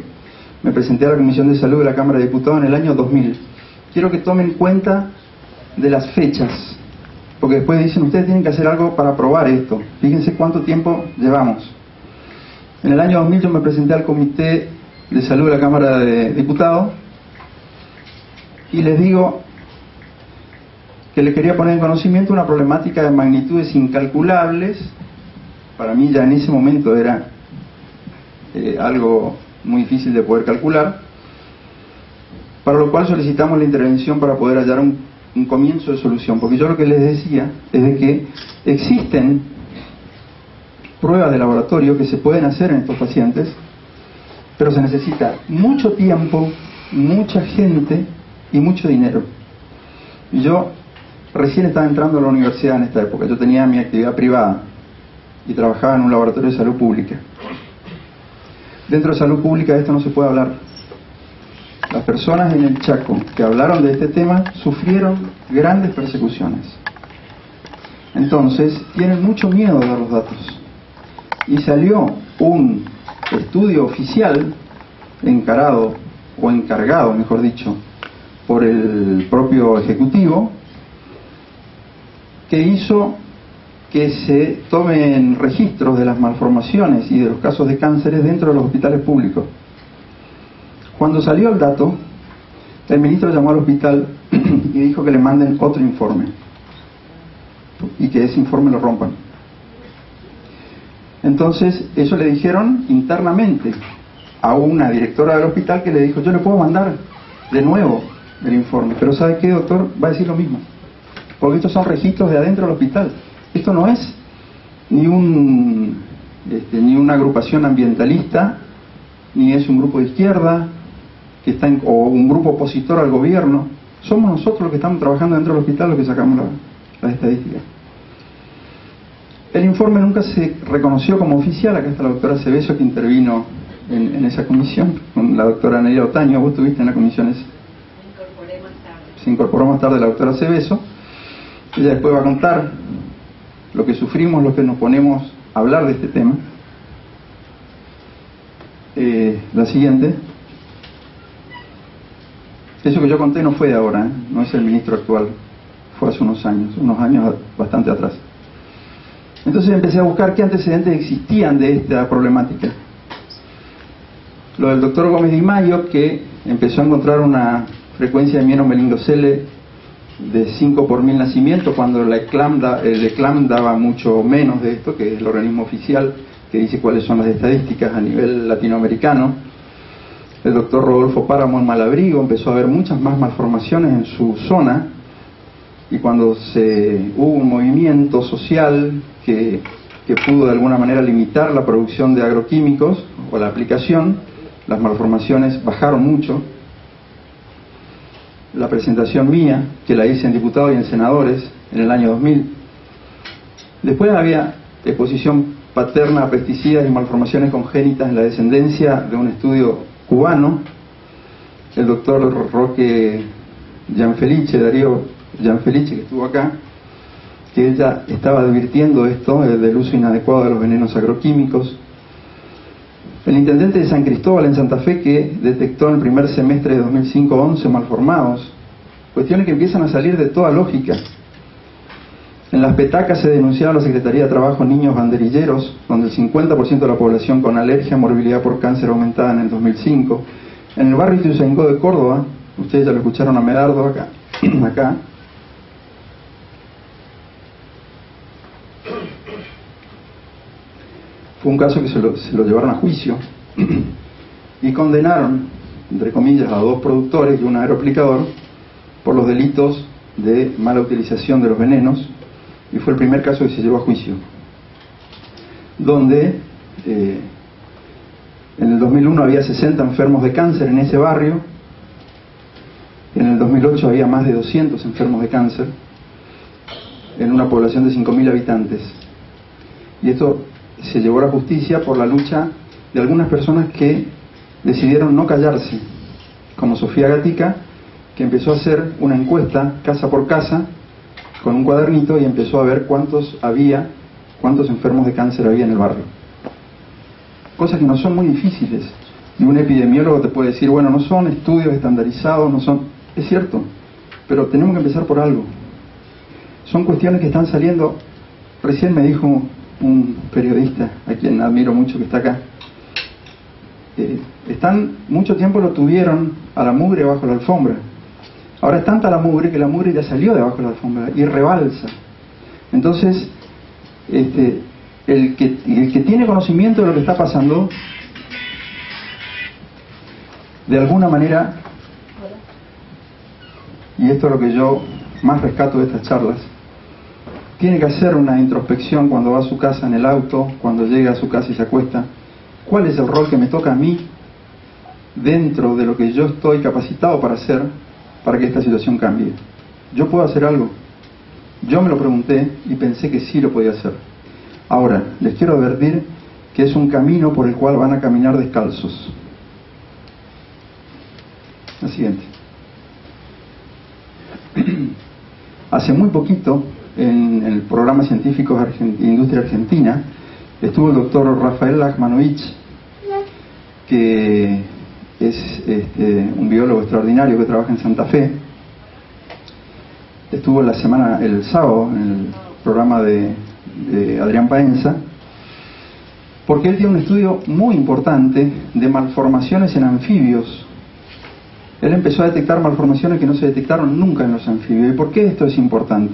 Speaker 2: me presenté a la Comisión de Salud de la Cámara de Diputados en el año 2000. Quiero que tomen cuenta de las fechas, porque después dicen, ustedes tienen que hacer algo para aprobar esto. Fíjense cuánto tiempo llevamos. En el año 2000 yo me presenté al Comité de Salud de la Cámara de Diputados y les digo que les quería poner en conocimiento una problemática de magnitudes incalculables. Para mí ya en ese momento era algo muy difícil de poder calcular, para lo cual solicitamos la intervención para poder hallar un comienzo de solución, porque yo lo que les decía es de que existen pruebas de laboratorio que se pueden hacer en estos pacientes, pero se necesita mucho tiempo, mucha gente y mucho dinero. Y yo recién estaba entrando a la universidad en esta época. Yo tenía mi actividad privada y trabajaba en un laboratorio de salud pública. Dentro de salud pública de esto no se puede hablar. Las personas en el Chaco que hablaron de este tema sufrieron grandes persecuciones. Entonces tienen mucho miedo de dar los datos. Y salió un estudio oficial encarado, o encargado mejor dicho, por el propio Ejecutivo, que hizo que se tomen registros de las malformaciones y de los casos de cánceres dentro de los hospitales públicos. Cuando salió el dato, el ministro llamó al hospital y dijo que le manden otro informe y que ese informe lo rompan. Entonces eso le dijeron internamente a una directora del hospital, que le dijo, yo le puedo mandar de nuevo el informe, pero ¿sabe qué, doctor? Va a decir lo mismo, porque estos son registros de adentro del hospital. Esto no es ni una agrupación ambientalista, ni es un grupo de izquierda que está o un grupo opositor al gobierno. Somos nosotros los que estamos trabajando dentro del hospital los que sacamos las estadísticas. El informe nunca se reconoció como oficial. Acá está la doctora Cebeso, que intervino en esa comisión, con la doctora Nelia Otaño. Vos estuviste en la comisión esa. Se incorporó más tarde la doctora Cebeso. Ella después va a contar lo que sufrimos, lo que nos ponemos a hablar de este tema. La siguiente. Eso que yo conté no fue de ahora, no es el ministro actual, fue hace unos años bastante atrás. Entonces empecé a buscar qué antecedentes existían de esta problemática. Lo del doctor Gómez Di Maio, que empezó a encontrar una frecuencia de mienomeningocele de 5 por 1000 nacimientos, cuando el ECLAM daba mucho menos de esto, que es el organismo oficial que dice cuáles son las estadísticas a nivel latinoamericano. El doctor Rodolfo Páramo en Malabrigo empezó a ver muchas más malformaciones en su zona, y cuando hubo un movimiento social que pudo de alguna manera limitar la producción de agroquímicos o la aplicación, las malformaciones bajaron mucho. La presentación mía, que la hice en diputados y en senadores en el año 2000. Después había exposición paterna a pesticidas y malformaciones congénitas en la descendencia, de un estudio cubano. El doctor Roque Gianfelice, Darío Gianfelice, que estuvo acá, que ella estaba advirtiendo esto del uso inadecuado de los venenos agroquímicos. El intendente de San Cristóbal en Santa Fe, que detectó en el primer semestre de 2005 11 malformados. Cuestiones que empiezan a salir de toda lógica. En las petacas se denunciaba a la Secretaría de Trabajo niños banderilleros, donde el 50% de la población con alergia, morbilidad por cáncer aumentada en el 2005. En el barrio Ituzaingó de Córdoba, ustedes ya lo escucharon a Medardo acá, fue un caso que se lo llevaron a juicio y condenaron, entre comillas, a 2 productores y un aeroaplicador por los delitos de mala utilización de los venenos, y fue el primer caso que se llevó a juicio, donde en el 2001 había 60 enfermos de cáncer en ese barrio, en el 2008 había más de 200 enfermos de cáncer en una población de 5.000 habitantes, y esto se llevó a la justicia por la lucha de algunas personas que decidieron no callarse, como Sofía Gatica, que empezó a hacer una encuesta casa por casa con un cuadernito y empezó a ver cuántos enfermos de cáncer había en el barrio. Cosas que no son muy difíciles. Y un epidemiólogo te puede decir, bueno, no son estudios estandarizados, no son... Es cierto, pero tenemos que empezar por algo. Son cuestiones que están saliendo. Recién me dijo un periodista, a quien admiro mucho, que está acá, mucho tiempo lo tuvieron a la mugre bajo la alfombra. Ahora es tanta la mugre que la mugre ya salió de abajo de la alfombra y rebalsa. Entonces, el que tiene conocimiento de lo que está pasando, de alguna manera, y esto es lo que yo más rescato de estas charlas, tiene que hacer una introspección cuando va a su casa en el auto, cuando llega a su casa y se acuesta. ¿Cuál es el rol que me toca a mí dentro de lo que yo estoy capacitado para hacer para que esta situación cambie? ¿Yo puedo hacer algo? Yo me lo pregunté y pensé que sí lo podía hacer. Ahora, les quiero advertir que es un camino por el cual van a caminar descalzos. La siguiente. Hace muy poquito, en el programa Científicos Industria Argentina, estuvo el doctor Rafael Lachmanovich, que es un biólogo extraordinario que trabaja en Santa Fe. Estuvo el sábado en el programa de Adrián Paenza, porque él tiene un estudio muy importante de malformaciones en anfibios. Él empezó a detectar malformaciones que no se detectaron nunca en los anfibios. ¿Y por qué esto es importante?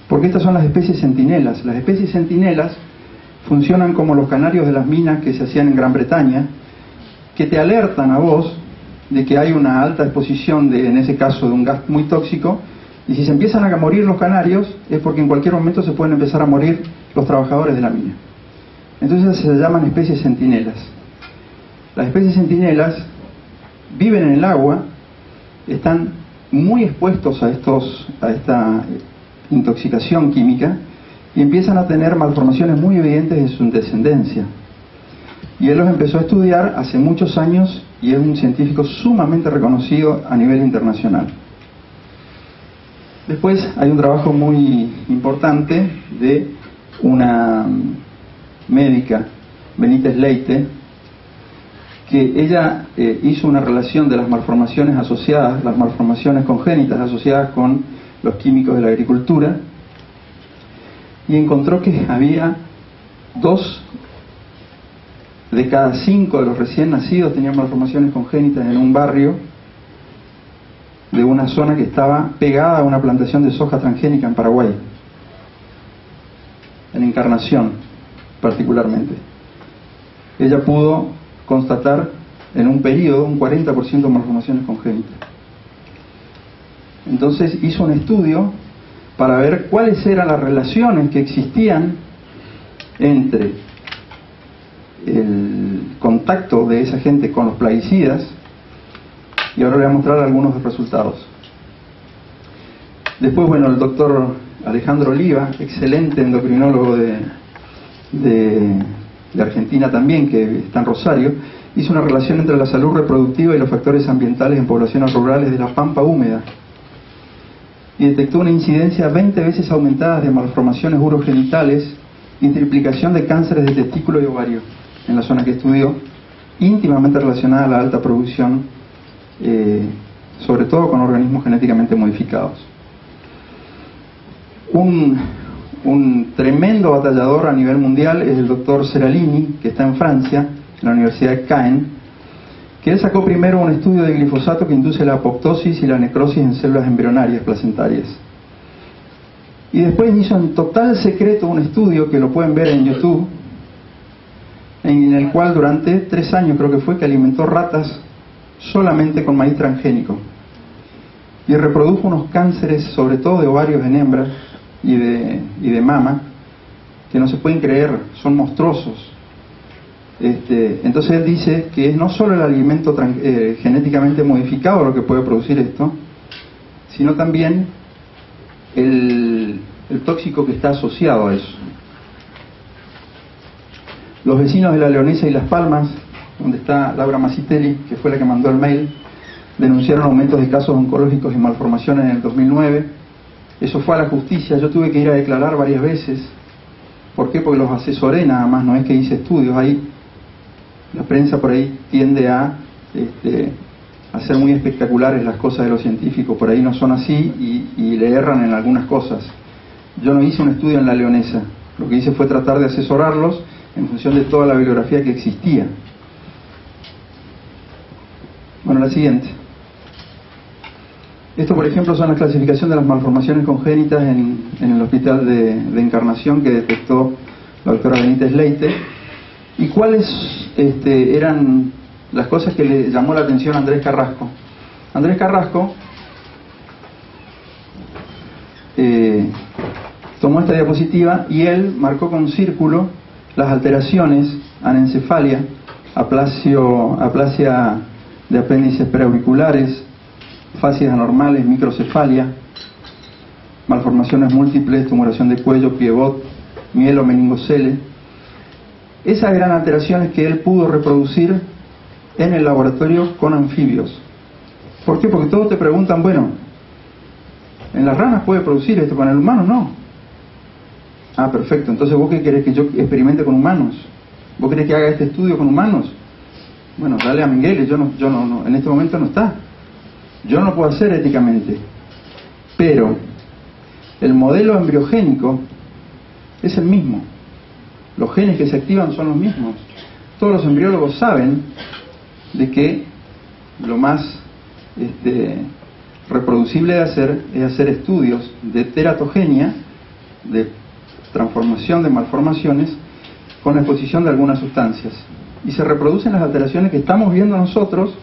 Speaker 2: Porque estas son las especies centinelas. Las especies centinelas funcionan como los canarios de las minas que se hacían en Gran Bretaña, que te alertan a vos de que hay una alta exposición en ese caso, de un gas muy tóxico, y si se empiezan a morir los canarios es porque en cualquier momento se pueden empezar a morir los trabajadores de la mina. Entonces se llaman especies centinelas. Las especies centinelas viven en el agua, están muy expuestos a esta intoxicación química y empiezan a tener malformaciones muy evidentes en su descendencia. Y él los empezó a estudiar hace muchos años y es un científico sumamente reconocido a nivel internacional. Después hay un trabajo muy importante de una médica, Benítez Leite, que ella hizo una relación de las malformaciones asociadas, las malformaciones congénitas asociadas con los químicos de la agricultura, y encontró que había 2 de cada 5 de los recién nacidos tenían malformaciones congénitas en un barrio de una zona que estaba pegada a una plantación de soja transgénica en Paraguay, en Encarnación particularmente. Ella pudo constatar en un periodo un 40% de malformaciones congénitas. Entonces hizo un estudio para ver cuáles eran las relaciones que existían entre el contacto de esa gente con los plaguicidas, y ahora le voy a mostrar algunos de los resultados. Después, bueno, el doctor Alejandro Oliva, excelente endocrinólogo de Argentina también, que está en Rosario, hizo una relación entre la salud reproductiva y los factores ambientales en poblaciones rurales de la pampa húmeda y detectó una incidencia 20 veces aumentada de malformaciones urogenitales y triplicación de cánceres de testículo y ovario en la zona que estudió, íntimamente relacionada a la alta producción, sobre todo con organismos genéticamente modificados. Un tremendo batallador a nivel mundial es el doctor Seralini, que está en Francia, en la Universidad de Caen, que él sacó primero un estudio de glifosato que induce la apoptosis y la necrosis en células embrionarias placentarias. Y después hizo en total secreto un estudio que lo pueden ver en YouTube, en el cual durante 3 años creo que fue, que alimentó ratas solamente con maíz transgénico y reprodujo unos cánceres, sobre todo de ovarios en hembras y de mama, que no se pueden creer, son monstruosos. Entonces él dice que es no solo el alimento genéticamente modificado lo que puede producir esto, sino también el tóxico que está asociado a eso. Los vecinos de La Leonesa y Las Palmas, donde está Laura Masitelli, que fue la que mandó el mail, denunciaron aumentos de casos oncológicos y malformaciones en el 2009. Eso fue a la justicia, yo tuve que ir a declarar varias veces. ¿Por qué? Porque los asesoré nada más, no es que hice estudios. Hay La prensa por ahí tiende a hacer muy espectaculares las cosas de los científicos, por ahí no son así y le erran en algunas cosas. Yo no hice un estudio en la Leonesa, lo que hice fue tratar de asesorarlos en función de toda la bibliografía que existía. Bueno, la siguiente. Esto, por ejemplo, son las clasificaciones de las malformaciones congénitas en el Hospital de Encarnación que detectó la doctora Benítez Leite. ¿Y cuáles eran las cosas que le llamó la atención a Andrés Carrasco? Andrés Carrasco tomó esta diapositiva y él marcó con un círculo las alteraciones, anencefalia, aplasia de apéndices preauriculares, fasias anormales, microcefalia, malformaciones múltiples, tumoración de cuello, pivot, mielomeningocele. Esas eran alteraciones que él pudo reproducir en el laboratorio con anfibios. ¿Por qué? Porque todos te preguntan, bueno, ¿en las ranas puede producir esto, con el humano no? Ah, perfecto, entonces ¿vos qué querés que yo experimente con humanos? ¿Vos querés que haga este estudio con humanos? Bueno, dale a Miguel, yo no, en este momento no está. Yo no lo puedo hacer éticamente. Pero el modelo embriogénico es el mismo. Los genes que se activan son los mismos. Todos los embriólogos saben de que lo más reproducible de hacer es hacer estudios de teratogenia, de transformación de malformaciones, con la exposición de algunas sustancias. Y se reproducen las alteraciones que estamos viendo nosotros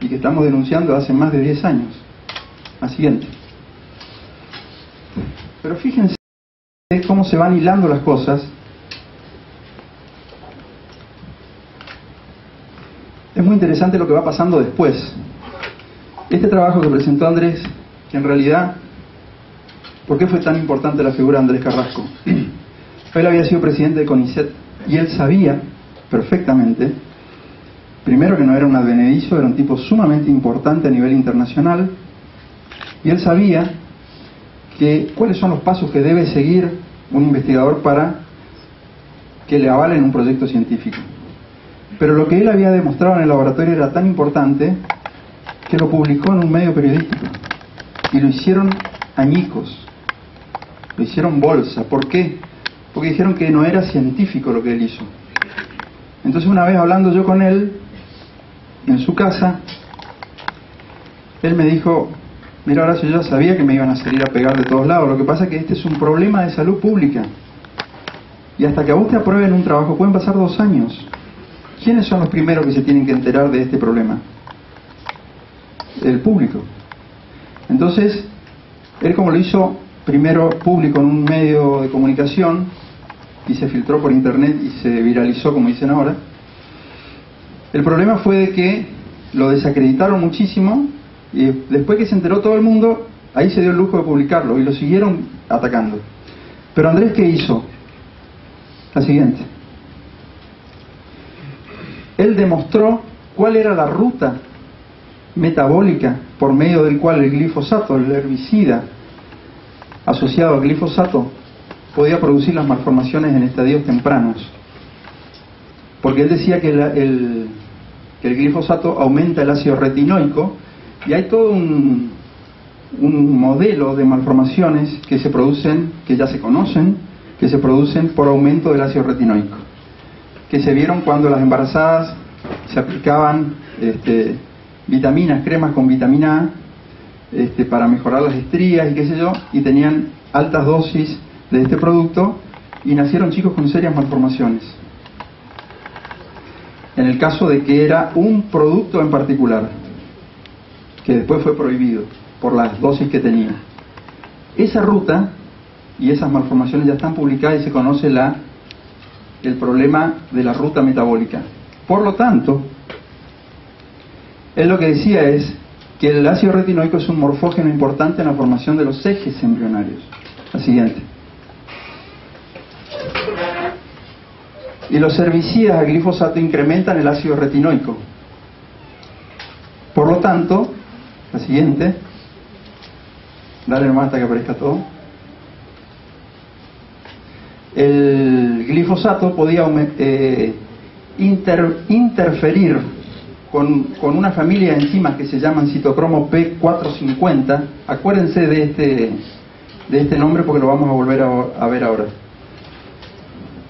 Speaker 2: y que estamos denunciando hace más de 10 años. La siguiente. Pero fíjense cómo se van hilando las cosas. Es muy interesante lo que va pasando después. Este trabajo que presentó Andrés, que en realidad, ¿por qué fue tan importante la figura de Andrés Carrasco? Él había sido presidente de CONICET y él sabía perfectamente, primero que no era un advenedizo, era un tipo sumamente importante a nivel internacional, y él sabía que cuáles son los pasos que debe seguir un investigador para que le avalen un proyecto científico. Pero lo que él había demostrado en el laboratorio era tan importante que lo publicó en un medio periodístico y lo hicieron añicos, lo hicieron bolsa. ¿Por qué? Porque dijeron que no era científico lo que él hizo. Entonces, una vez hablando yo con él en su casa, él me dijo: mira, Horacio, yo ya sabía que me iban a salir a pegar de todos lados, lo que pasa es que este es un problema de salud pública y hasta que a vos te aprueben un trabajo pueden pasar 2 años. ¿Quiénes son los primeros que se tienen que enterar de este problema? El público. Entonces, él, como lo hizo primero público en un medio de comunicación y se filtró por internet y se viralizó, como dicen ahora, el problema fue de que lo desacreditaron muchísimo y después que se enteró todo el mundo, ahí se dio el lujo de publicarlo y lo siguieron atacando. Pero Andrés, ¿qué hizo? La siguiente. Él demostró cuál era la ruta metabólica por medio del cual el glifosato, el herbicida asociado al glifosato, podía producir las malformaciones en estadios tempranos. Porque él decía que el glifosato aumenta el ácido retinoico y hay todo un modelo de malformaciones que se producen, que ya se conocen, que se producen por aumento del ácido retinoico, que se vieron cuando las embarazadas se aplicaban vitaminas, cremas con vitamina A para mejorar las estrías y qué sé yo, y tenían altas dosis de este producto y nacieron chicos con serias malformaciones. En el caso de que era un producto en particular, que después fue prohibido por las dosis que tenía. Esa ruta y esas malformaciones ya están publicadas y se conoce el problema de la ruta metabólica. Por lo tanto, él lo que decía es que el ácido retinoico es un morfógeno importante en la formación de los ejes embrionarios. La siguiente. Y los herbicidas de glifosato incrementan el ácido retinoico. Por lo tanto, la siguiente. Dale nomás hasta que aparezca todo. El glifosato podía interferir con una familia de enzimas que se llaman citocromo P450. Acuérdense de este nombre porque lo vamos a volver a ver ahora.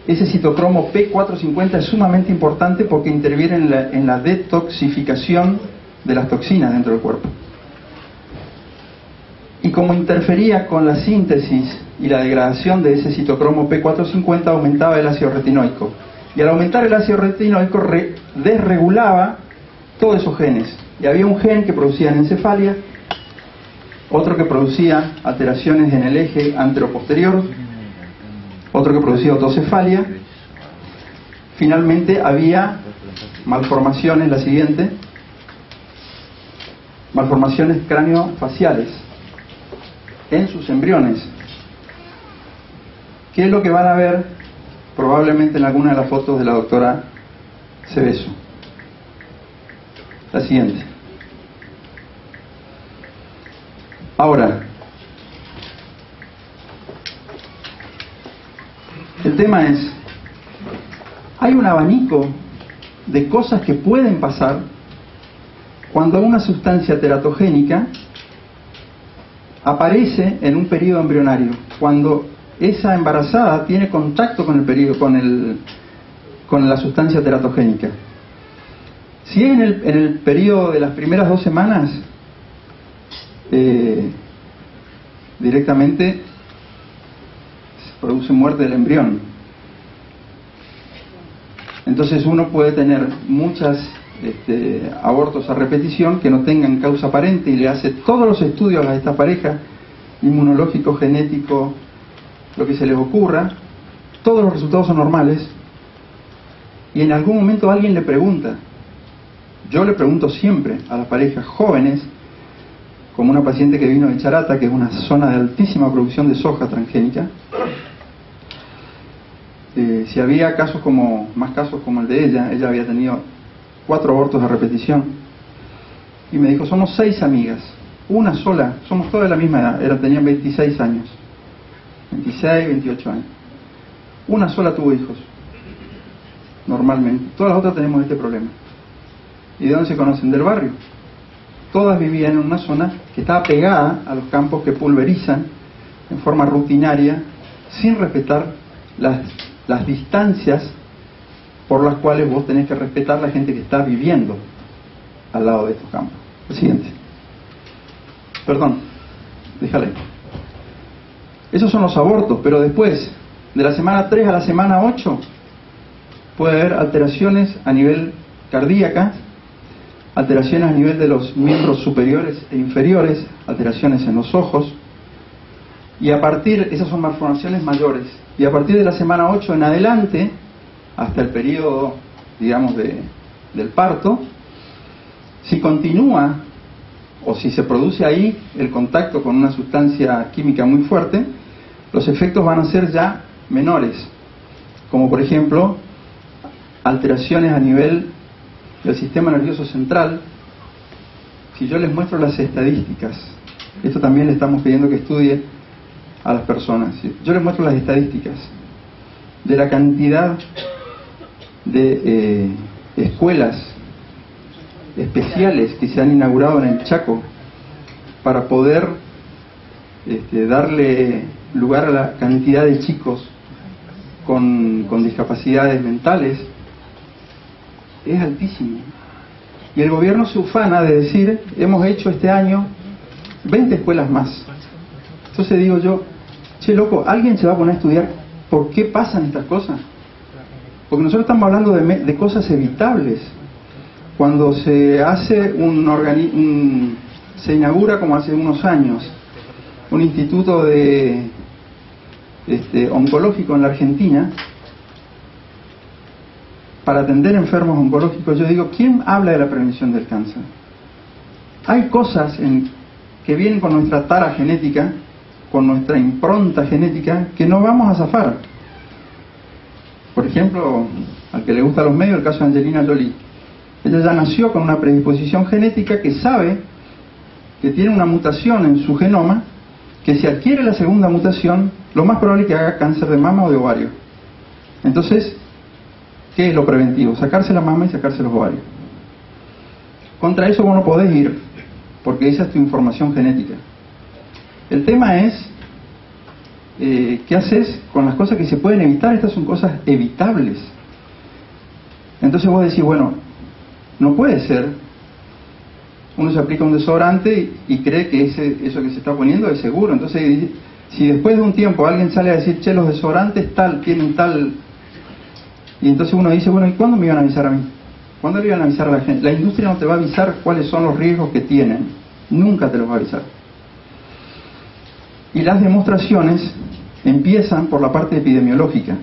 Speaker 2: Ese citocromo P450 es sumamente importante porque interviene en la detoxificación de las toxinas dentro del cuerpo. Y como interfería con la síntesis y la degradación de ese citocromo P450, aumentaba el ácido retinoico. Y al aumentar el ácido retinoico desregulaba todos esos genes. Y había un gen que producía anencefalia, otro que producía alteraciones en el eje anteroposterior, otro que producía otocefalia. Finalmente había malformaciones, la siguiente, malformaciones craneofaciales en sus embriones. ¿Qué es lo que van a ver probablemente en alguna de las fotos de la doctora Cebeso? La siguiente. Ahora, el tema es, hay un abanico de cosas que pueden pasar cuando una sustancia teratogénica aparece en un periodo embrionario, cuando esa embarazada tiene contacto con el periodo, con la sustancia teratogénica. Si es en el periodo de las primeras 2 semanas, directamente se produce muerte del embrión. Entonces uno puede tener muchos abortos a repetición que no tengan causa aparente y le hace todos los estudios a esta pareja, inmunológico, genético, lo que se les ocurra, todos los resultados son normales, y en algún momento alguien le pregunta. Yo le pregunto siempre a las parejas jóvenes, como una paciente que vino de Charata, que es una zona de altísima producción de soja transgénica, si había más casos como el de ella. Ella había tenido 4 abortos a repetición, y me dijo, somos 6 amigas, una sola, somos todas de la misma edad, tenían 26 años, 26, 28 años, una sola tuvo hijos, normalmente, todas las otras tenemos este problema. ¿Y de dónde se conocen? Del barrio. Todas vivían en una zona que estaba pegada a los campos que pulverizan en forma rutinaria, sin respetar las distancias por las cuales vos tenés que respetar la gente que está viviendo al lado de estos campos. El siguiente. Perdón, déjale. Esos son los abortos, pero después, de la semana 3 a la semana 8, puede haber alteraciones a nivel cardíaca, alteraciones a nivel de los miembros superiores e inferiores, alteraciones en los ojos, y esas son malformaciones mayores, y a partir de la semana 8 en adelante, hasta el periodo, digamos, del parto, si continúa o si se produce ahí el contacto con una sustancia química muy fuerte, los efectos van a ser ya menores, como por ejemplo alteraciones a nivel del sistema nervioso central. Si yo les muestro las estadísticas, esto también le estamos pidiendo que estudie a las personas, yo les muestro las estadísticas de la cantidad de escuelas especiales que se han inaugurado en el Chaco para poder darle lugar a la cantidad de chicos con discapacidades mentales, es altísimo. Y el gobierno se ufana de decir, hemos hecho este año 20 escuelas más. Entonces digo yo, che loco, ¿alguien se va a poner a estudiar por qué pasan estas cosas? Porque nosotros estamos hablando de cosas evitables. Cuando se hace se inaugura, como hace unos años, un instituto oncológico en la Argentina para atender enfermos oncológicos, yo digo, ¿quién habla de la prevención del cáncer? Hay cosas que vienen con nuestra tara genética, con nuestra impronta genética, que no vamos a zafar. Por ejemplo, al que le gusta los medios, el caso de Angelina Jolie. Ella ya nació con una predisposición genética que sabe que tiene una mutación en su genoma, que si adquiere la segunda mutación, lo más probable es que haga cáncer de mama o de ovario. Entonces, ¿Qué es lo preventivo? Sacarse la mama y sacarse los ovarios. Contra eso vos no podés ir, porque esa es tu información genética. El tema es, ¿qué haces con las cosas que se pueden evitar? Estas son cosas evitables. Entonces vos decís, bueno, no puede ser. Uno se aplica un desodorante y cree que eso que se está poniendo es seguro. Entonces, si después de un tiempo alguien sale a decir, che, los desodorantes tienen tal... Y entonces uno dice, bueno, ¿y cuándo me iban a avisar a mí? ¿Cuándo le iban a avisar a la gente? La industria no te va a avisar cuáles son los riesgos que tienen. Nunca te los va a avisar. Y las demostraciones empiezan por la parte epidemiológica.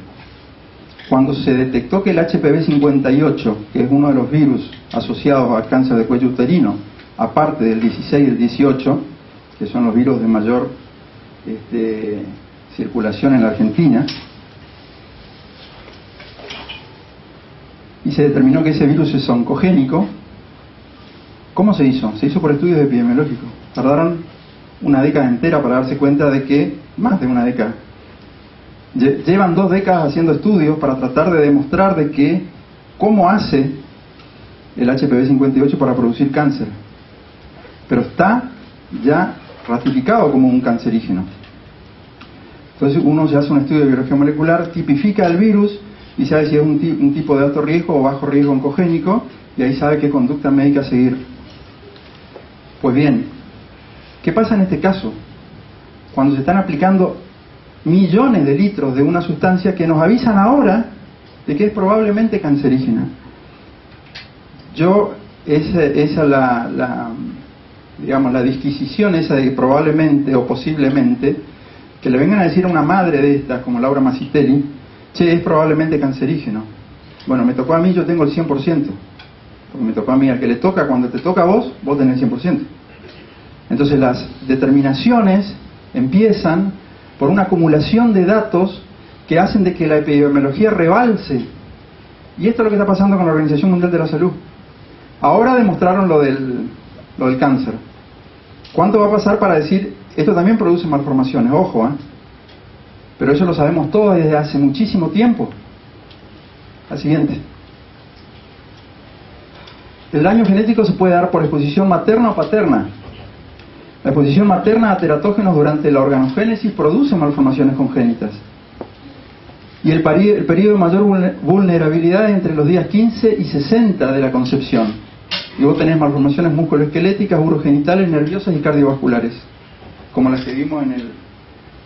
Speaker 2: Cuando se detectó que el HPV 58, que es uno de los virus asociados al cáncer de cuello uterino, aparte del 16 y el 18, que son los virus de mayor circulación en la Argentina, y se determinó que ese virus es oncogénico, ¿cómo se hizo? Se hizo por estudios epidemiológicos. Tardaron una década entera para darse cuenta de que, más de una década, llevan 2 décadas haciendo estudios para tratar de demostrar de que cómo hace el HPV 58 para producir cáncer. Pero está ya ratificado como un cancerígeno. Entonces uno se hace un estudio de biología molecular, tipifica el virus y sabe si es un tipo de alto riesgo o bajo riesgo oncogénico, y ahí sabe qué conducta médica seguir. Pues bien, ¿qué pasa en este caso? Cuando se están aplicando millones de litros de una sustancia que nos avisan ahora de que es probablemente cancerígena. Esa la disquisición esa de probablemente o posiblemente, que le vengan a decir a una madre de estas, como Laura Massitelli, che, es probablemente cancerígeno. Bueno, me tocó a mí, yo tengo el 100%. Porque me tocó a mí, al que le toca, cuando te toca a vos tenés el 100%. Entonces las determinaciones empiezan por una acumulación de datos que hacen de que la epidemiología rebalse. Y esto es lo que está pasando con la Organización Mundial de la Salud. Ahora demostraron lo del cáncer. ¿Cuánto va a pasar para decir, esto también produce malformaciones? Ojo, pero eso lo sabemos todos desde hace muchísimo tiempo. La siguiente. El daño genético se puede dar por exposición materna o paterna. La exposición materna a teratógenos durante la organogénesis produce malformaciones congénitas. Y el periodo de mayor vulnerabilidad es entre los días 15 y 60 de la concepción. Y vos tenés malformaciones musculoesqueléticas, urogenitales, nerviosas y cardiovasculares, como las que vimos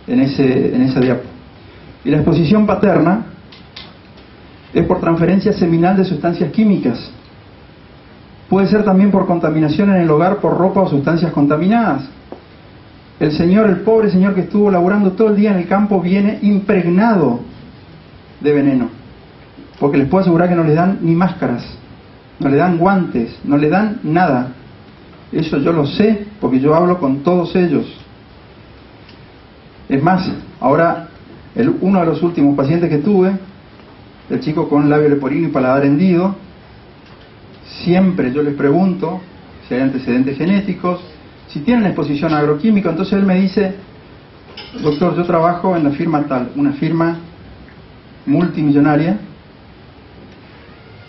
Speaker 2: en esa diapo. Y la exposición paterna es por transferencia seminal de sustancias químicas. Puede ser también por contaminación en el hogar por ropa o sustancias contaminadas. El pobre señor que estuvo laburando todo el día en el campo viene impregnado de veneno. Porque les puedo asegurar que no les dan ni máscaras, no le dan guantes, no le dan nada. Eso yo lo sé porque yo hablo con todos ellos. Es más, ahora uno de los últimos pacientes que tuve, el chico con labio leporino y paladar hendido, siempre yo les pregunto si hay antecedentes genéticos, si tienen exposición a agroquímica. Entonces él me dice, doctor, yo trabajo en la firma tal, una firma multimillonaria,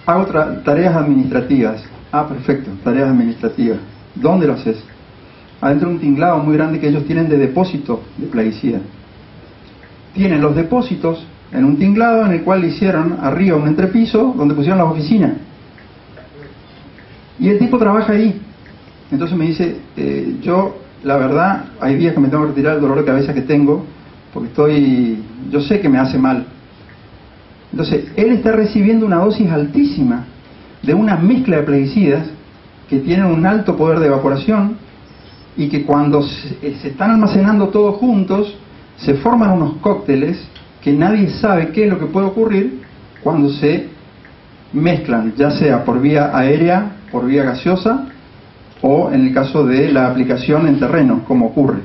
Speaker 2: hago tareas administrativas. Ah, perfecto, tareas administrativas. ¿Dónde lo haces? Adentro de un tinglado muy grande que ellos tienen de depósito de plaguicida. Tienen los depósitos en un tinglado en el cual le hicieron arriba un entrepiso donde pusieron las oficinas. Y el tipo trabaja ahí. Entonces me dice, yo, la verdad, hay días que me tengo que retirar el dolor de cabeza que tengo, porque yo sé que me hace mal. Entonces, él está recibiendo una dosis altísima de una mezcla de plaguicidas que tienen un alto poder de evaporación y que cuando se están almacenando todos juntos, se forman unos cócteles que nadie sabe qué es lo que puede ocurrir cuando se mezclan, ya sea por vía aérea, por vía gaseosa, o en el caso de la aplicación en terreno, como ocurre.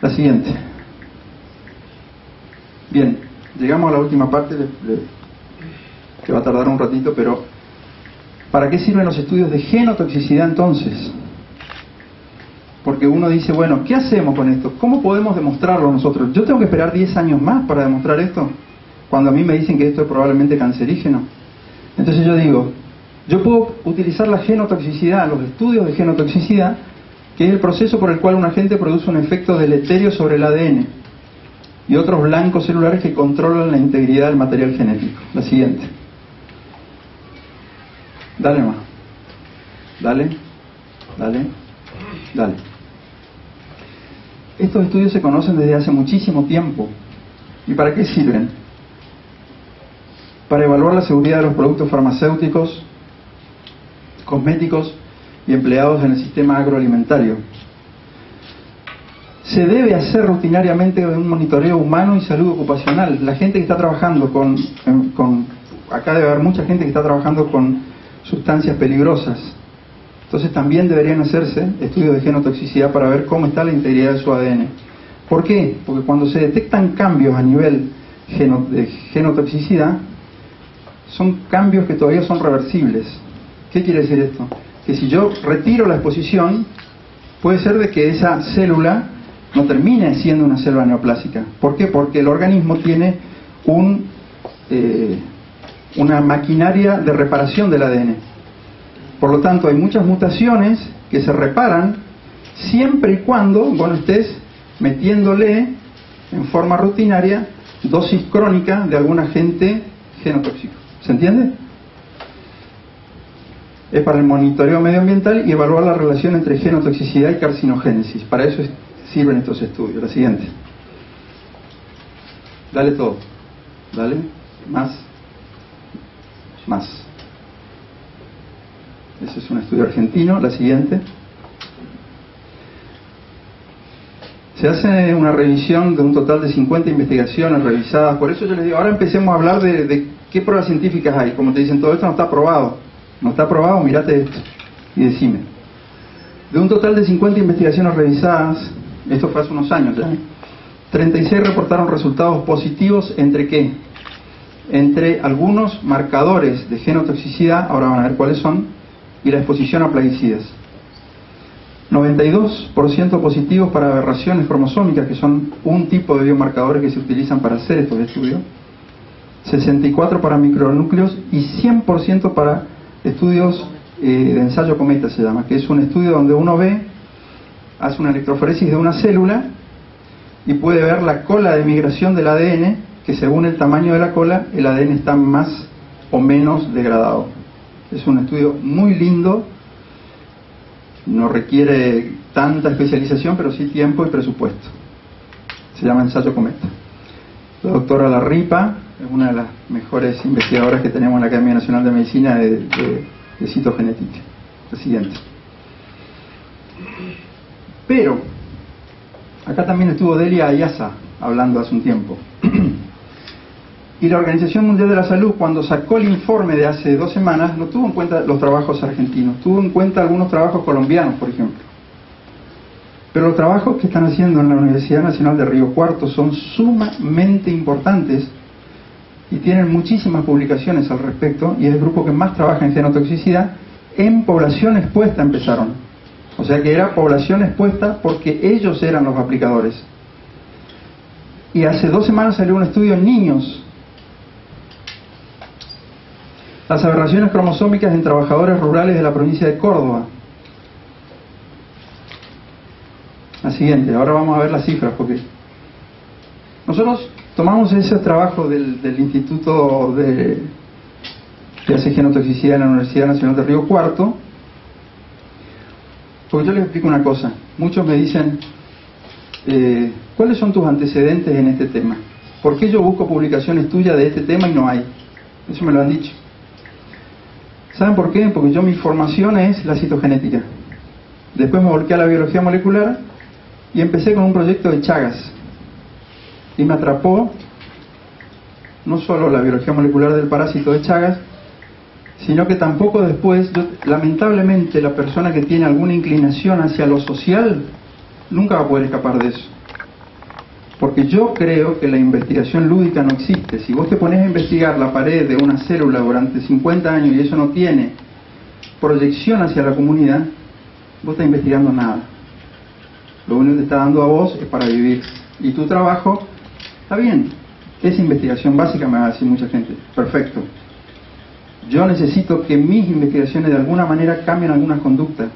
Speaker 2: La siguiente. Bien, llegamos a la última parte, que va a tardar un ratito, pero ¿para qué sirven los estudios de genotoxicidad entonces? Porque uno dice, bueno, ¿qué hacemos con esto? ¿Cómo podemos demostrarlo nosotros? ¿Yo tengo que esperar 10 años más para demostrar esto? cuando a mí me dicen que esto es probablemente cancerígeno? Entonces yo digo, yo puedo utilizar la genotoxicidad, los estudios de genotoxicidad, que es el proceso por el cual un agente produce un efecto deleterio sobre el ADN y otros blancos celulares que controlan la integridad del material genético. La siguiente. Dale más. Dale. Estos estudios se conocen desde hace muchísimo tiempo. ¿Y para qué sirven? Para evaluar la seguridad de los productos farmacéuticos, cosméticos y empleados en el sistema agroalimentario. Se debe hacer rutinariamente un monitoreo humano y salud ocupacional. La gente que está trabajando acá debe haber mucha gente que está trabajando con sustancias peligrosas. Entonces también deberían hacerse estudios de genotoxicidad para ver cómo está la integridad de su ADN. ¿Por qué? Porque cuando se detectan cambios a nivel de genotoxicidad, son cambios que todavía son reversibles. ¿Qué quiere decir esto? Que si yo retiro la exposición, puede ser de que esa célula no termine siendo una célula neoplásica. ¿Por qué? Porque el organismo tiene una maquinaria de reparación del ADN. Por lo tanto, hay muchas mutaciones que se reparan siempre y cuando vos estés metiéndole en forma rutinaria dosis crónica de algún agente genotóxico. ¿Se entiende? Es para el monitoreo medioambiental y evaluar la relación entre genotoxicidad y carcinogénesis. Para eso sirven estos estudios. La siguiente. Dale todo. Dale. Más. Ese es un estudio argentino. La siguiente. Se hace una revisión de un total de 50 investigaciones revisadas. Por eso yo les digo, ahora empecemos a hablar de qué pruebas científicas hay. Como te dicen, todo esto no está aprobado. No está aprobado, mirate esto y decime. De un total de 50 investigaciones revisadas, esto fue hace unos años ya, 36 reportaron resultados positivos entre ¿qué? Entre algunos marcadores de genotoxicidad, ahora van a ver cuáles son, y la exposición a plaguicidas. 92% positivos para aberraciones cromosómicas, que son un tipo de biomarcadores que se utilizan para hacer estos estudios. 64% para micronúcleos y 100% para estudios de ensayo cometa, se llama, que es un estudio donde uno hace una electroforesis de una célula y puede ver la cola de migración del ADN, que según el tamaño de la cola, el ADN está más o menos degradado. Es un estudio muy lindo, no requiere tanta especialización, pero sí tiempo y presupuesto. Se llama ensayo cometa. La doctora Larripa es una de las mejores investigadoras que tenemos en la Academia Nacional de Medicina de citogenética. La siguiente. Pero, acá también estuvo Delia Ayasa hablando hace un tiempo. Y la Organización Mundial de la Salud, cuando sacó el informe de hace 2 semanas, no tuvo en cuenta los trabajos argentinos, tuvo en cuenta algunos trabajos colombianos, por ejemplo. Pero los trabajos que están haciendo en la Universidad Nacional de Río Cuarto son sumamente importantes y tienen muchísimas publicaciones al respecto, y es el grupo que más trabaja en genotoxicidad. En población expuesta empezaron, o sea que era población expuesta porque ellos eran los aplicadores. Y hace 2 semanas salió un estudio en niños. Las aberraciones cromosómicas en trabajadores rurales de la provincia de Córdoba. La siguiente, ahora vamos a ver las cifras, porque nosotros tomamos ese trabajo del Instituto que hace genotoxicidad en la Universidad Nacional de Río Cuarto, porque yo les explico una cosa. Muchos me dicen, ¿cuáles son tus antecedentes en este tema? ¿Por qué yo busco publicaciones tuyas de este tema y no hay? Eso me lo han dicho. ¿Saben por qué? Porque mi formación es la citogenética. Después me volqué a la biología molecular y empecé con un proyecto de Chagas. Y me atrapó no solo la biología molecular del parásito de Chagas, sino que tampoco después, lamentablemente, la persona que tiene alguna inclinación hacia lo social nunca va a poder escapar de eso. Porque yo creo que la investigación lúdica no existe. Si vos te pones a investigar la pared de una célula durante 50 años y eso no tiene proyección hacia la comunidad, vos estás investigando nada. Lo único que te está dando a vos es para vivir. Y tu trabajo está bien, Esa investigación básica, me va a decir mucha gente, perfecto. Yo necesito que mis investigaciones de alguna manera cambien algunas conductas.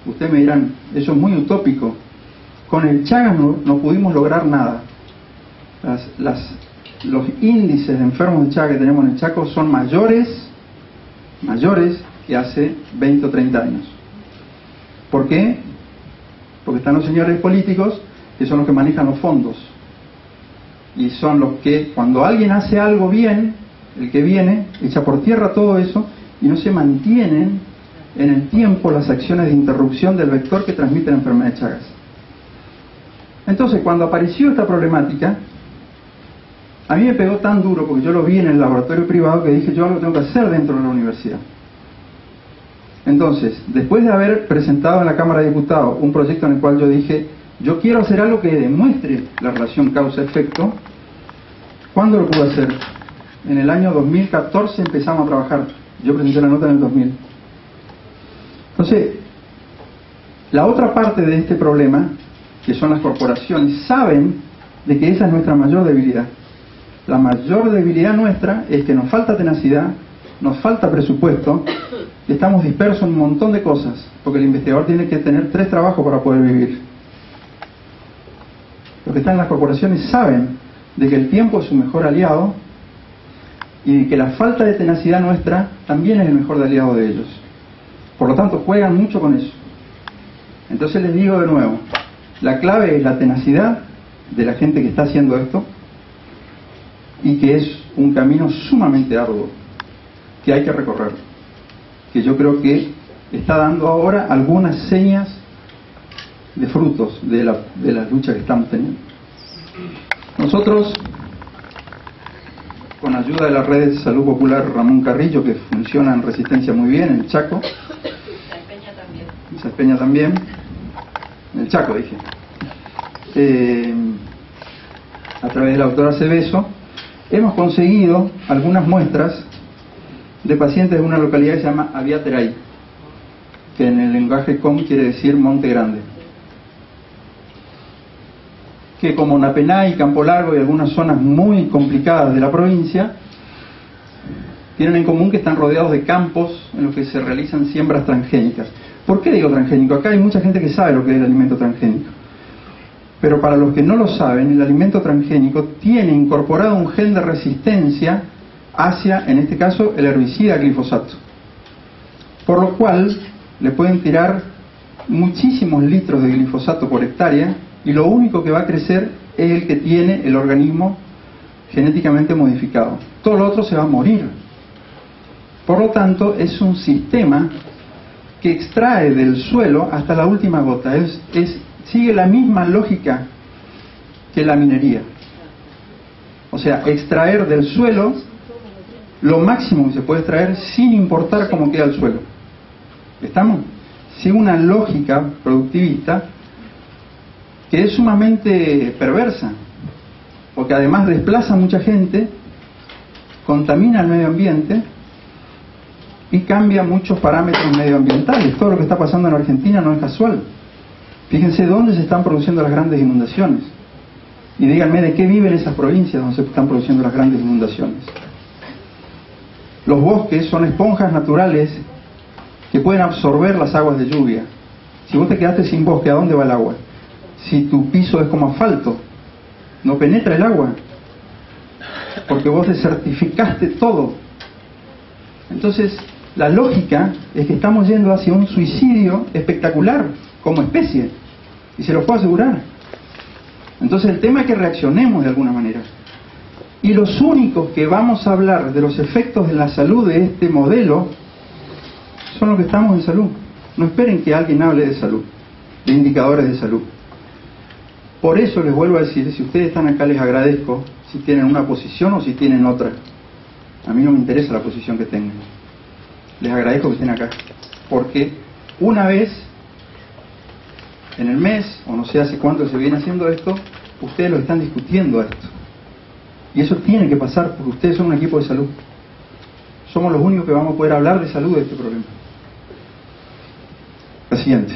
Speaker 2: Ustedes me dirán, eso es muy utópico. Con el Chagas no pudimos lograr nada. Los índices de enfermos de Chagas que tenemos en el Chaco son mayores que hace 20 o 30 años. ¿Por qué? Porque están los señores políticos que son los que manejan los fondos. Y son los que, cuando alguien hace algo bien, el que viene echa por tierra todo eso y no se mantienen en el tiempo las acciones de interrupción del vector que transmite la enfermedad de Chagas. Entonces, cuando apareció esta problemática, a mí me pegó tan duro, porque yo lo vi en el laboratorio privado, que dije, yo algo tengo que hacer dentro de la universidad. Entonces, después de haber presentado en la Cámara de Diputados un proyecto en el cual yo dije, yo quiero hacer algo que demuestre la relación causa-efecto, ¿cuándo lo pude hacer? En el año 2014 empezamos a trabajar. Yo presenté la nota en el 2000. Entonces, la otra parte de este problema, que son las corporaciones, saben de que esa es nuestra mayor debilidad. La mayor debilidad nuestra es que nos falta tenacidad, nos falta presupuesto, y estamos dispersos en un montón de cosas, porque el investigador tiene que tener 3 trabajos para poder vivir. Los que están en las corporaciones saben de que el tiempo es su mejor aliado y que la falta de tenacidad nuestra también es el mejor aliado de ellos. Por lo tanto, juegan mucho con eso. Entonces les digo de nuevo, la clave es la tenacidad de la gente que está haciendo esto, y que es un camino sumamente arduo que hay que recorrer, que yo creo que está dando ahora algunas señas de frutos de la lucha que estamos teniendo. Nosotros, con ayuda de la red de salud popular Ramón Carrillo, que funciona en Resistencia muy bien, en el Chaco, Saspeña también, en el Chaco dije, a través de la doctora Cebeso, hemos conseguido algunas muestras de pacientes de una localidad que se llama Aviateray, que en el lenguaje com quiere decir Monte Grande, que como Napená y Campo Largo y algunas zonas muy complicadas de la provincia, tienen en común que están rodeados de campos en los que se realizan siembras transgénicas. ¿Por qué digo transgénico? Acá hay mucha gente que sabe lo que es el alimento transgénico. Pero para los que no lo saben, el alimento transgénico tiene incorporado un gen de resistencia hacia, en este caso, el herbicida glifosato. Por lo cual, le pueden tirar muchísimos litros de glifosato por hectárea y lo único que va a crecer es el que tiene el organismo genéticamente modificado. Todo lo otro se va a morir. Por lo tanto, es un sistema que extrae del suelo hasta la última gota. Sigue la misma lógica que la minería. O sea, extraer del suelo lo máximo que se puede extraer sin importar cómo queda el suelo. ¿Estamos? Sigue una lógica productivista que es sumamente perversa, porque además desplaza a mucha gente, contamina el medio ambiente y cambia muchos parámetros medioambientales. Todo lo que está pasando en Argentina no es casual. Fíjense dónde se están produciendo las grandes inundaciones. Y díganme de qué viven esas provincias donde se están produciendo las grandes inundaciones. Los bosques son esponjas naturales que pueden absorber las aguas de lluvia. Si vos te quedaste sin bosque, ¿a dónde va el agua? Si tu piso es como asfalto, no penetra el agua, porque vos desertificaste todo. Entonces, la lógica es que estamos yendo hacia un suicidio espectacular como especie, y se los puedo asegurar. Entonces el tema es que reaccionemos de alguna manera, y los únicos que vamos a hablar de los efectos de la salud de este modelo son los que estamos en salud. No esperen que alguien hable de salud, de indicadores de salud. Por eso les vuelvo a decir, si ustedes están acá les agradezco si tienen una posición o si tienen otra. A mí no me interesa la posición que tengan. Les agradezco que estén acá, porque una vez en el mes, o no sé hace cuánto se viene haciendo esto, ustedes lo están discutiendo a esto. Y eso tiene que pasar, porque ustedes son un equipo de salud. Somos los únicos que vamos a poder hablar de salud de este problema. La siguiente.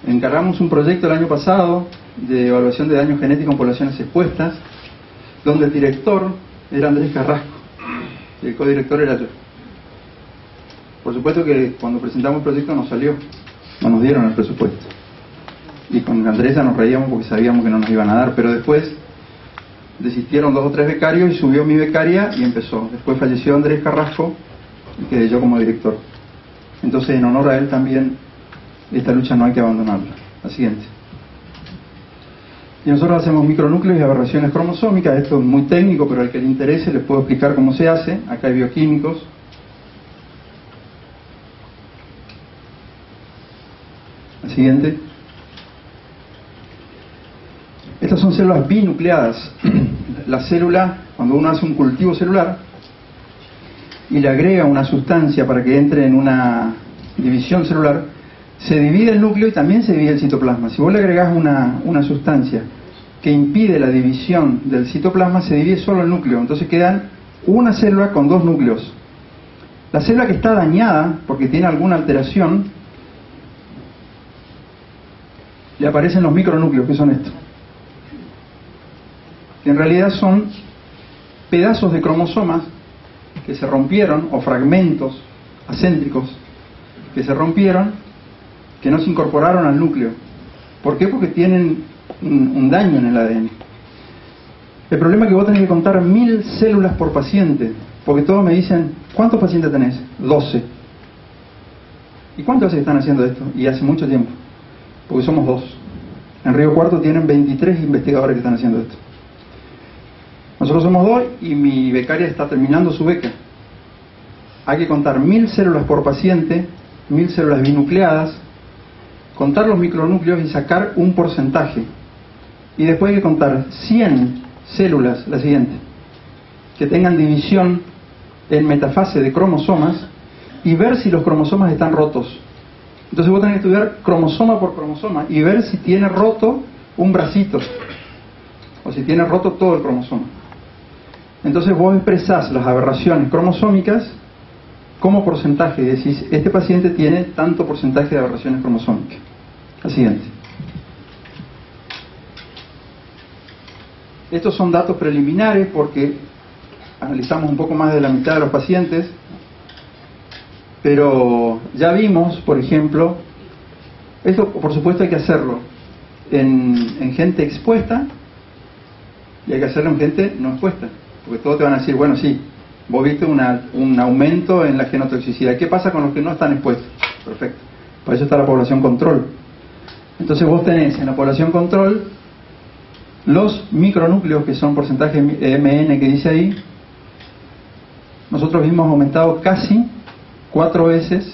Speaker 2: Encargamos un proyecto el año pasado de evaluación de daño genético en poblaciones expuestas, donde el director era Andrés Carrasco y el codirector era yo. Por supuesto que cuando presentamos el proyecto no salió, no nos dieron el presupuesto. Y con Andrés ya nos reíamos porque sabíamos que no nos iban a dar, pero después desistieron 2 o 3 becarios y subió mi becaria y empezó. Después falleció Andrés Carrasco y quedé yo como director. Entonces, en honor a él también, esta lucha no hay que abandonarla. La siguiente. Y nosotros hacemos micronúcleos y aberraciones cromosómicas. Esto es muy técnico, pero al que le interese les puedo explicar cómo se hace. Acá hay bioquímicos. La siguiente. Estas son células binucleadas. La célula, cuando uno hace un cultivo celular y le agrega una sustancia para que entre en una división celular, se divide el núcleo y también se divide el citoplasma. Si vos le agregás una sustancia que impide la división del citoplasma, se divide solo el núcleo. Entonces quedan una célula con 2 núcleos. La célula que está dañada, porque tiene alguna alteración, le aparecen los micronúcleos, que son estos. Que en realidad son pedazos de cromosomas que se rompieron, o fragmentos acéntricos que se rompieron, que no se incorporaron al núcleo. ¿Por qué? Porque tienen un daño en el ADN. El problema es que vos tenés que contar 1000 células por paciente, porque todos me dicen, ¿cuántos pacientes tenés? 12. ¿Y cuánto hace que están haciendo esto? Y hace mucho tiempo, porque somos 2. En Río Cuarto tienen 23 investigadores que están haciendo esto. Nosotros somos 2 y mi becaria está terminando su beca. Hay que contar 1000 células por paciente, 1000 células binucleadas, contar los micronúcleos y sacar un porcentaje. Y después hay que contar 100 células, la siguiente, que tengan división en metafase de cromosomas y ver si los cromosomas están rotos. Entonces vos tenés que estudiar cromosoma por cromosoma y ver si tiene roto un bracito o si tiene roto todo el cromosoma. Entonces vos expresás las aberraciones cromosómicas como porcentaje y decís, este paciente tiene tanto porcentaje de aberraciones cromosómicas. La siguiente. Estos son datos preliminares porque analizamos un poco más de la mitad de los pacientes, pero ya vimos, por ejemplo, esto por supuesto hay que hacerlo en gente expuesta y hay que hacerlo en gente no expuesta, porque todos te van a decir, bueno, sí, vos viste un aumento en la genotoxicidad. ¿Qué pasa con los que no están expuestos? Perfecto. Para eso está la población control. Entonces vos tenés en la población control los micronúcleos, que son porcentaje MN que dice ahí. Nosotros vimos aumentado casi 4 veces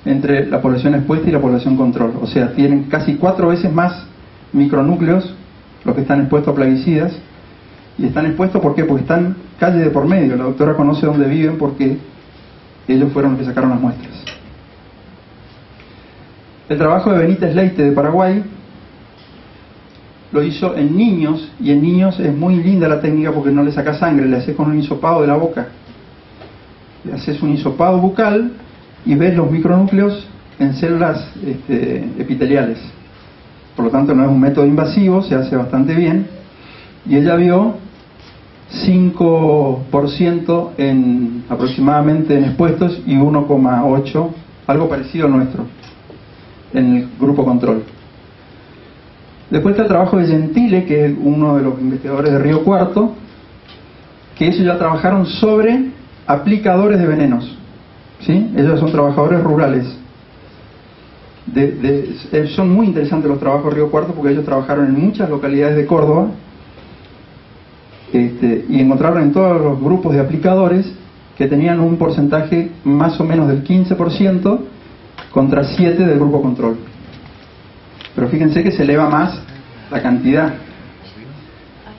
Speaker 2: entre la población expuesta y la población control. O sea, tienen casi 4 veces más micronúcleos los que están expuestos a plaguicidas. Y están expuestos, ¿por qué? Porque están calle de por medio. La doctora conoce dónde viven porque ellos fueron los que sacaron las muestras. El trabajo de Benítez Leite de Paraguay lo hizo en niños, y en niños es muy linda la técnica porque no le sacas sangre, le haces con un hisopado de la boca. Le haces un hisopado bucal y ves los micronúcleos en células epiteliales. Por lo tanto no es un método invasivo, se hace bastante bien. Y ella vio 5% aproximadamente en expuestos y 1,8%, algo parecido al nuestro, en el grupo control. Después está el trabajo de Gentile, que es uno de los investigadores de Río Cuarto, que ellos ya trabajaron sobre aplicadores de venenos, ¿sí? Ellos son trabajadores rurales. Son muy interesantes los trabajos de Río Cuarto porque ellos trabajaron en muchas localidades de Córdoba y encontraron en todos los grupos de aplicadores que tenían un porcentaje más o menos del 15% contra 7% del grupo control. Pero fíjense que se eleva más la cantidad.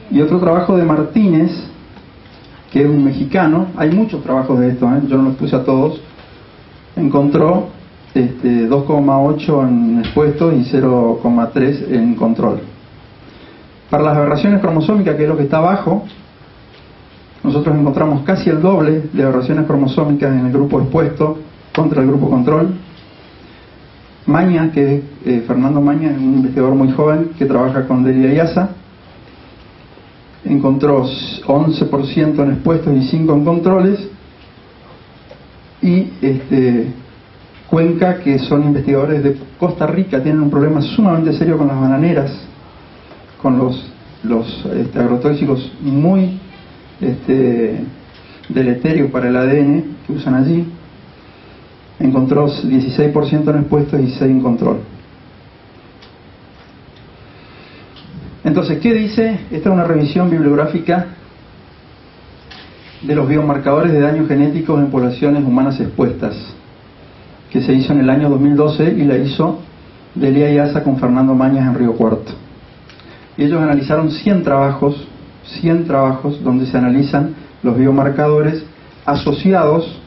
Speaker 2: Y otro trabajo de Martínez, que es un mexicano, hay muchos trabajos de esto, yo no los puse a todos, encontró 2,8 en expuestos y 0,3 en control. Para las aberraciones cromosómicas, que es lo que está abajo, nosotros encontramos casi el doble de aberraciones cromosómicas en el grupo expuesto contra el grupo control. Mañas, que es Fernando Mañas, un investigador muy joven que trabaja con Delia Iasa, encontró 11% en expuestos y 5 en controles. Y Cuenca, que son investigadores de Costa Rica, tienen un problema sumamente serio con las bananeras, con los agrotóxicos muy deleterios para el ADN que usan allí. Encontró 16% en expuestos y 6 en control. Entonces, ¿qué dice? Esta es una revisión bibliográfica de los biomarcadores de daños genéticos en poblaciones humanas expuestas, que se hizo en el año 2012 y la hizo Delia Iasa con Fernando Mañas en Río Cuarto. Y ellos analizaron 100 trabajos donde se analizan los biomarcadores asociados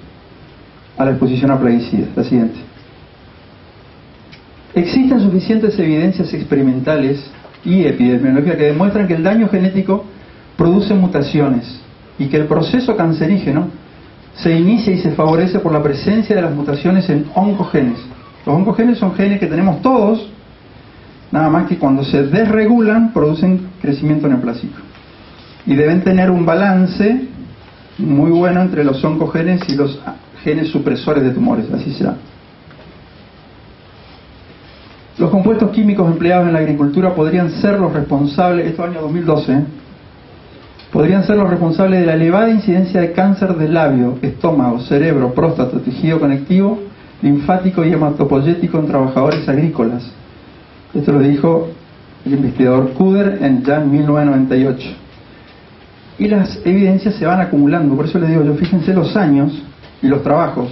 Speaker 2: a la exposición a plaguicidas. La siguiente. Existen suficientes evidencias experimentales y epidemiológicas que demuestran que el daño genético produce mutaciones y que el proceso cancerígeno se inicia y se favorece por la presencia de las mutaciones en oncogenes. Los oncogenes son genes que tenemos todos, nada más que cuando se desregulan producen crecimiento neoplásico. Y deben tener un balance muy bueno entre los oncogenes y los genes supresores de tumores, así se llama. Los compuestos químicos empleados en la agricultura podrían ser los responsables, esto año 2012, podrían ser los responsables de la elevada incidencia de cáncer de labio, estómago, cerebro, próstata, tejido conectivo, linfático y hematopoyético en trabajadores agrícolas. Esto lo dijo el investigador Kuder ya en 1998. Y las evidencias se van acumulando, por eso les digo yo, fíjense los años y los trabajos.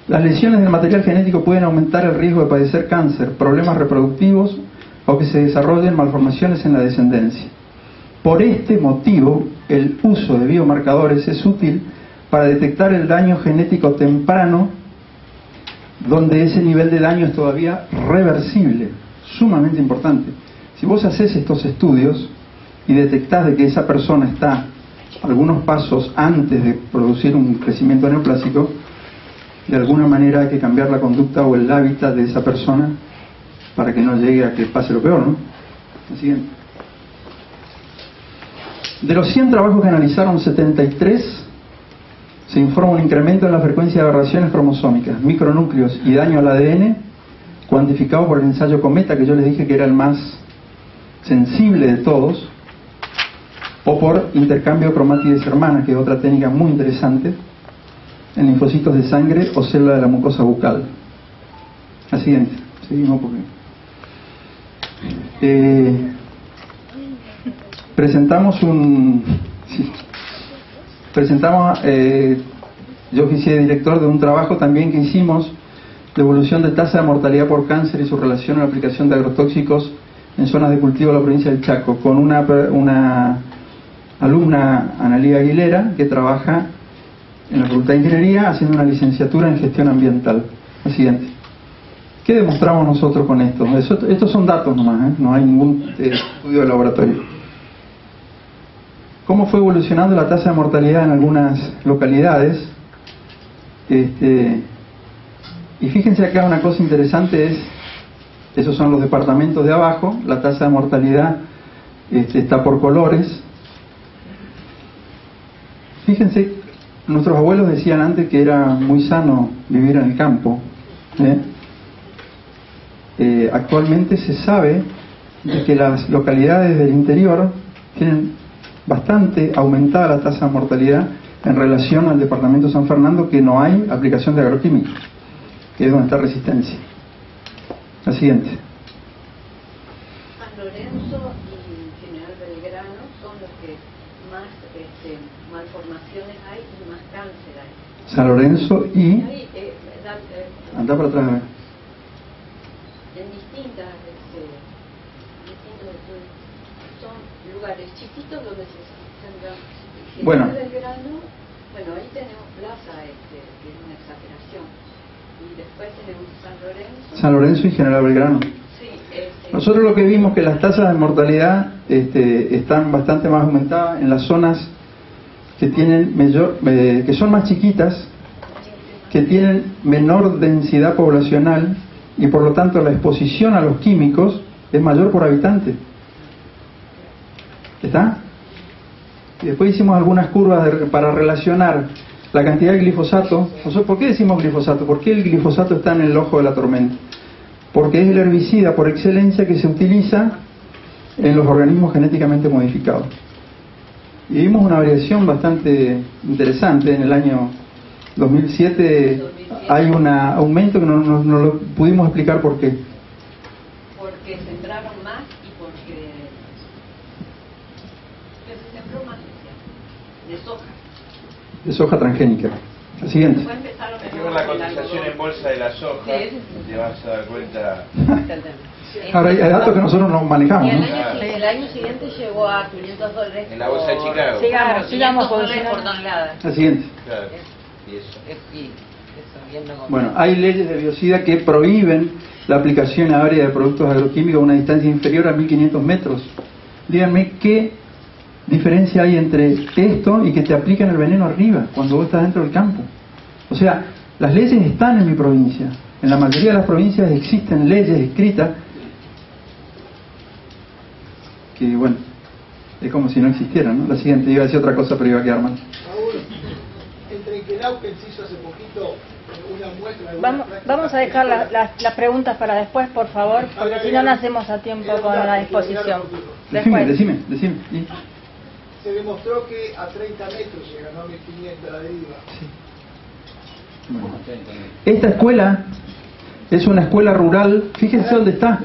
Speaker 2: Las lesiones del material genético pueden aumentar el riesgo de padecer cáncer, problemas reproductivos o que se desarrollen malformaciones en la descendencia. Por este motivo, el uso de biomarcadores es útil para detectar el daño genético temprano, donde ese nivel de daño es todavía reversible, sumamente importante. Si vos haces estos estudios y detectás de que esa persona está algunos pasos antes de producir un crecimiento neoplásico, de alguna manera hay que cambiar la conducta o el hábitat de esa persona para que no llegue a que pase lo peor, ¿no? La siguiente. De los 100 trabajos que analizaron, 73 se informa un incremento en la frecuencia de aberraciones cromosómicas, micronúcleos y daño al ADN, cuantificado por el ensayo Cometa, que yo les dije que era el más sensible de todos, o por intercambio de cromátides hermanas, que es otra técnica muy interesante, en linfocitos de sangre o células de la mucosa bucal. La siguiente, seguimos porque... yo quise ser director de un trabajo también que hicimos de evolución de tasa de mortalidad por cáncer y su relación a la aplicación de agrotóxicos en zonas de cultivo de la provincia del Chaco, con una alumna, Analía Aguilera, que trabaja en la Facultad de Ingeniería haciendo una licenciatura en gestión ambiental. La siguiente. ¿Qué demostramos nosotros con esto? Estos son datos nomás, no hay ningún estudio de laboratorio. ¿Cómo fue evolucionando la tasa de mortalidad en algunas localidades? Y fíjense acá una cosa interesante esos son los departamentos de abajo, la tasa de mortalidad está por colores. Fíjense, nuestros abuelos decían antes que era muy sano vivir en el campo. Actualmente se sabe de que las localidades del interior tienen bastante aumentada la tasa de mortalidad en relación al departamento de San Fernando, que no hay aplicación de agroquímicos, que es donde está resistencia. La siguiente.
Speaker 3: San Lorenzo y General Belgrano son los que más malformaciones hay y más cáncer hay.
Speaker 2: San Lorenzo y... anda para atrás, a ver.
Speaker 3: En distintos son lugares chiquitos donde se
Speaker 2: bueno,
Speaker 3: Belgrano, ahí tenemos Plaza, que es una exageración, y después tenemos San Lorenzo
Speaker 2: y General Belgrano.
Speaker 3: Sí,
Speaker 2: nosotros lo que vimos que las tasas de mortalidad están bastante más aumentadas en las zonas que tienen que son más chiquitas, que tienen menor densidad poblacional y por lo tanto la exposición a los químicos es mayor por habitante. ¿Está? Y después hicimos algunas curvas para relacionar la cantidad de glifosato. ¿Por qué decimos glifosato? ¿Por qué el glifosato está en el ojo de la tormenta? Porque es el herbicida por excelencia que se utiliza en los organismos genéticamente modificados. Y vimos una variación bastante interesante. En el año 2007 hay un aumento que no lo pudimos explicar por qué.
Speaker 3: Porque sembraron más y porque se sembró más de soja.
Speaker 2: De soja transgénica. La siguiente.
Speaker 3: Después empezaron
Speaker 4: Hay que ver la cotización en bolsa de la soja,
Speaker 3: Sí.
Speaker 4: te vas a dar cuenta.
Speaker 2: Ahora hay datos que nosotros no manejamos,
Speaker 3: Y
Speaker 2: ¿no?
Speaker 3: el año siguiente llegó a $500
Speaker 4: En la bolsa de Chicago.
Speaker 3: Sigamos por tonelada.
Speaker 2: La siguiente.
Speaker 4: Claro. Y eso.
Speaker 2: Bueno, hay leyes de biocida que prohíben la aplicación aérea de productos agroquímicos a una distancia inferior a 1500 metros. Díganme qué diferencia hay entre esto y que te aplican el veneno arriba, cuando vos estás dentro del campo. O sea, las leyes están en mi provincia. En la mayoría de las provincias existen leyes escritas que, bueno, es como si no existieran, ¿no? La siguiente, iba a decir otra cosa, pero iba a quedar mal.
Speaker 5: Raúl, entre que Lauken se hizo hace poquito una muestra de
Speaker 6: Vamos a dejar las preguntas para después, por favor, porque si no, no hacemos a tiempo con la disposición. Después.
Speaker 2: Decime. ¿Sí?
Speaker 5: Se demostró que a 30 metros llegan, no a 1500 la deriva.
Speaker 2: Sí. Bueno. Esta escuela es una escuela rural. Fíjense dónde está.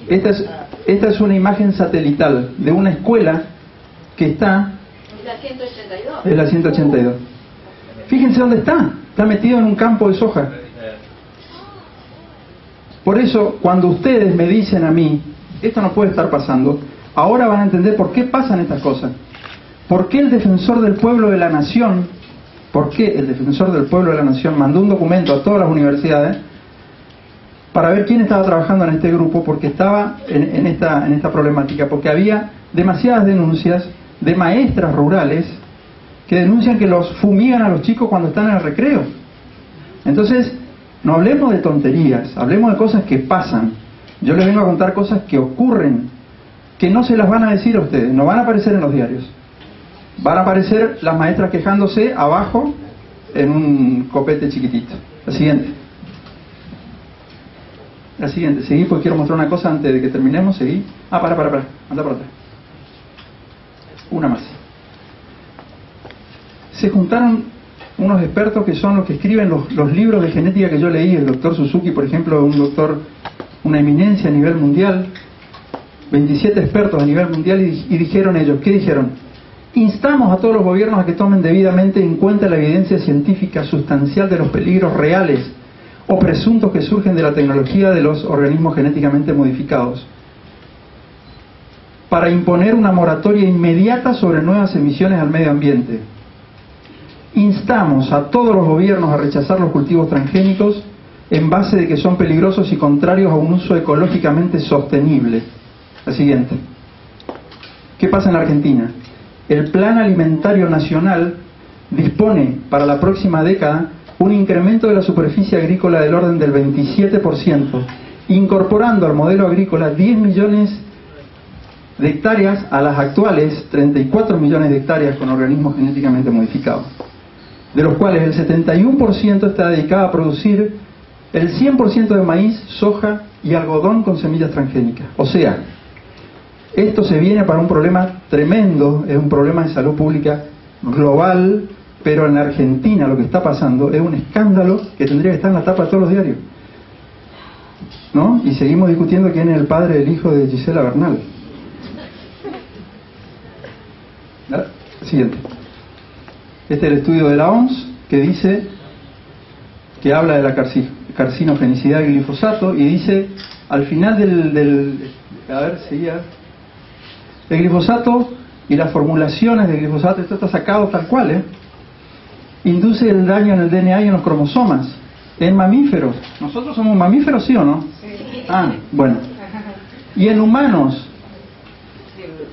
Speaker 2: Esta es una imagen satelital de una escuela que está
Speaker 3: La 182.
Speaker 2: en la 182. Fíjense dónde está. Está metido en un campo de soja. Por eso, cuando ustedes me dicen a mí, esto no puede estar pasando, ahora van a entender por qué pasan estas cosas. ¿Por qué el defensor del pueblo de la nación, mandó un documento a todas las universidades para ver quién estaba trabajando en este grupo? Porque estaba en esta problemática, porque había demasiadas denuncias de maestras rurales que denuncian que los fumigan a los chicos cuando están en el recreo. Entonces, no hablemos de tonterías, hablemos de cosas que pasan. Yo les vengo a contar cosas que ocurren, que no se las van a decir a ustedes, no van a aparecer en los diarios. Van a aparecer las maestras quejándose abajo en un copete chiquitito. La siguiente, seguí, porque quiero mostrar una cosa antes de que terminemos. Seguí. Para, anda para atrás. Una más. Se juntaron unos expertos que son los que escriben los libros de genética que yo leí. El doctor Suzuki, por ejemplo, una eminencia a nivel mundial, 27 expertos a nivel mundial, y dijeron ellos, ¿qué dijeron? Instamos a todos los gobiernos a que tomen debidamente en cuenta la evidencia científica sustancial de los peligros reales o presuntos que surgen de la tecnología de los organismos genéticamente modificados, para imponer una moratoria inmediata sobre nuevas emisiones al medio ambiente. Instamos a todos los gobiernos a rechazar los cultivos transgénicos en base de que son peligrosos y contrarios a un uso ecológicamente sostenible. La siguiente. ¿Qué pasa en la Argentina? El Plan Alimentario Nacional dispone para la próxima década un incremento de la superficie agrícola del orden del 27%, incorporando al modelo agrícola 10 millones de hectáreas a las actuales 34 millones de hectáreas con organismos genéticamente modificados, de los cuales el 71% está dedicado a producir el 100% de maíz, soja y algodón con semillas transgénicas. O sea, esto se viene para un problema tremendo, es un problema de salud pública global, pero en la Argentina lo que está pasando es un escándalo que tendría que estar en la tapa de todos los diarios, ¿no? Y seguimos discutiendo quién es el padre del hijo de Gisela Bernal. Siguiente. Este es el estudio de la OMS que dice, que habla de la carcinogenicidad del glifosato, y dice al final el glifosato y las formulaciones de glifosato, esto está sacado tal cual, induce el daño en el DNA y en los cromosomas, en mamíferos. ¿Nosotros somos mamíferos, sí o no? Sí. Bueno. Y en humanos,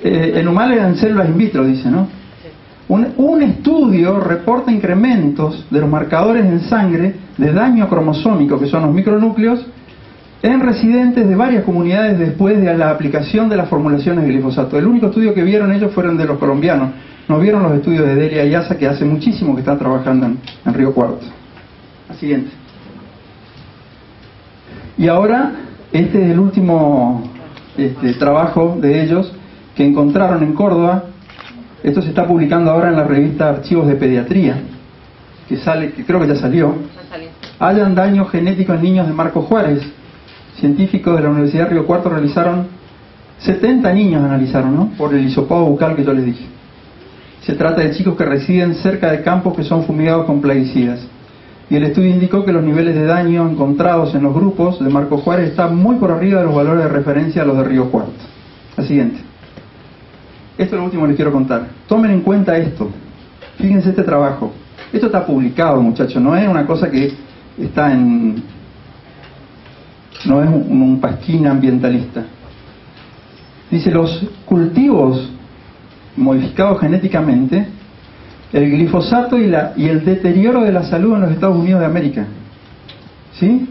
Speaker 2: en células in vitro, dice, ¿no? Un estudio reporta incrementos de los marcadores en sangre de daño cromosómico, que son los micronúcleos, en residentes de varias comunidades después de la aplicación de las formulaciones de glifosato. El único estudio que vieron ellos fueron de los colombianos. No vieron los estudios de Delia y Asa, que hace muchísimo que están trabajando en Río Cuarto. La siguiente. Y ahora, este es el último trabajo de ellos que encontraron en Córdoba. Esto se está publicando ahora en la revista Archivos de Pediatría, que creo que ya salió. Hallan daño genético en niños de Marcos Juárez. Científicos de la Universidad de Río Cuarto realizaron 70 niños, analizaron, ¿no? Por el hisopado bucal que yo les dije. Se trata de chicos que residen cerca de campos que son fumigados con plaguicidas. Y el estudio indicó que los niveles de daño encontrados en los grupos de Marcos Juárez están muy por arriba de los valores de referencia a los de Río Cuarto. La siguiente. Esto es lo último que les quiero contar. Tomen en cuenta esto. Fíjense este trabajo. Esto está publicado, muchachos. No es una cosa que está en... No es un pasquín ambientalista. Dice, los cultivos modificados genéticamente, el glifosato y el deterioro de la salud en los Estados Unidos de América. ¿Sí?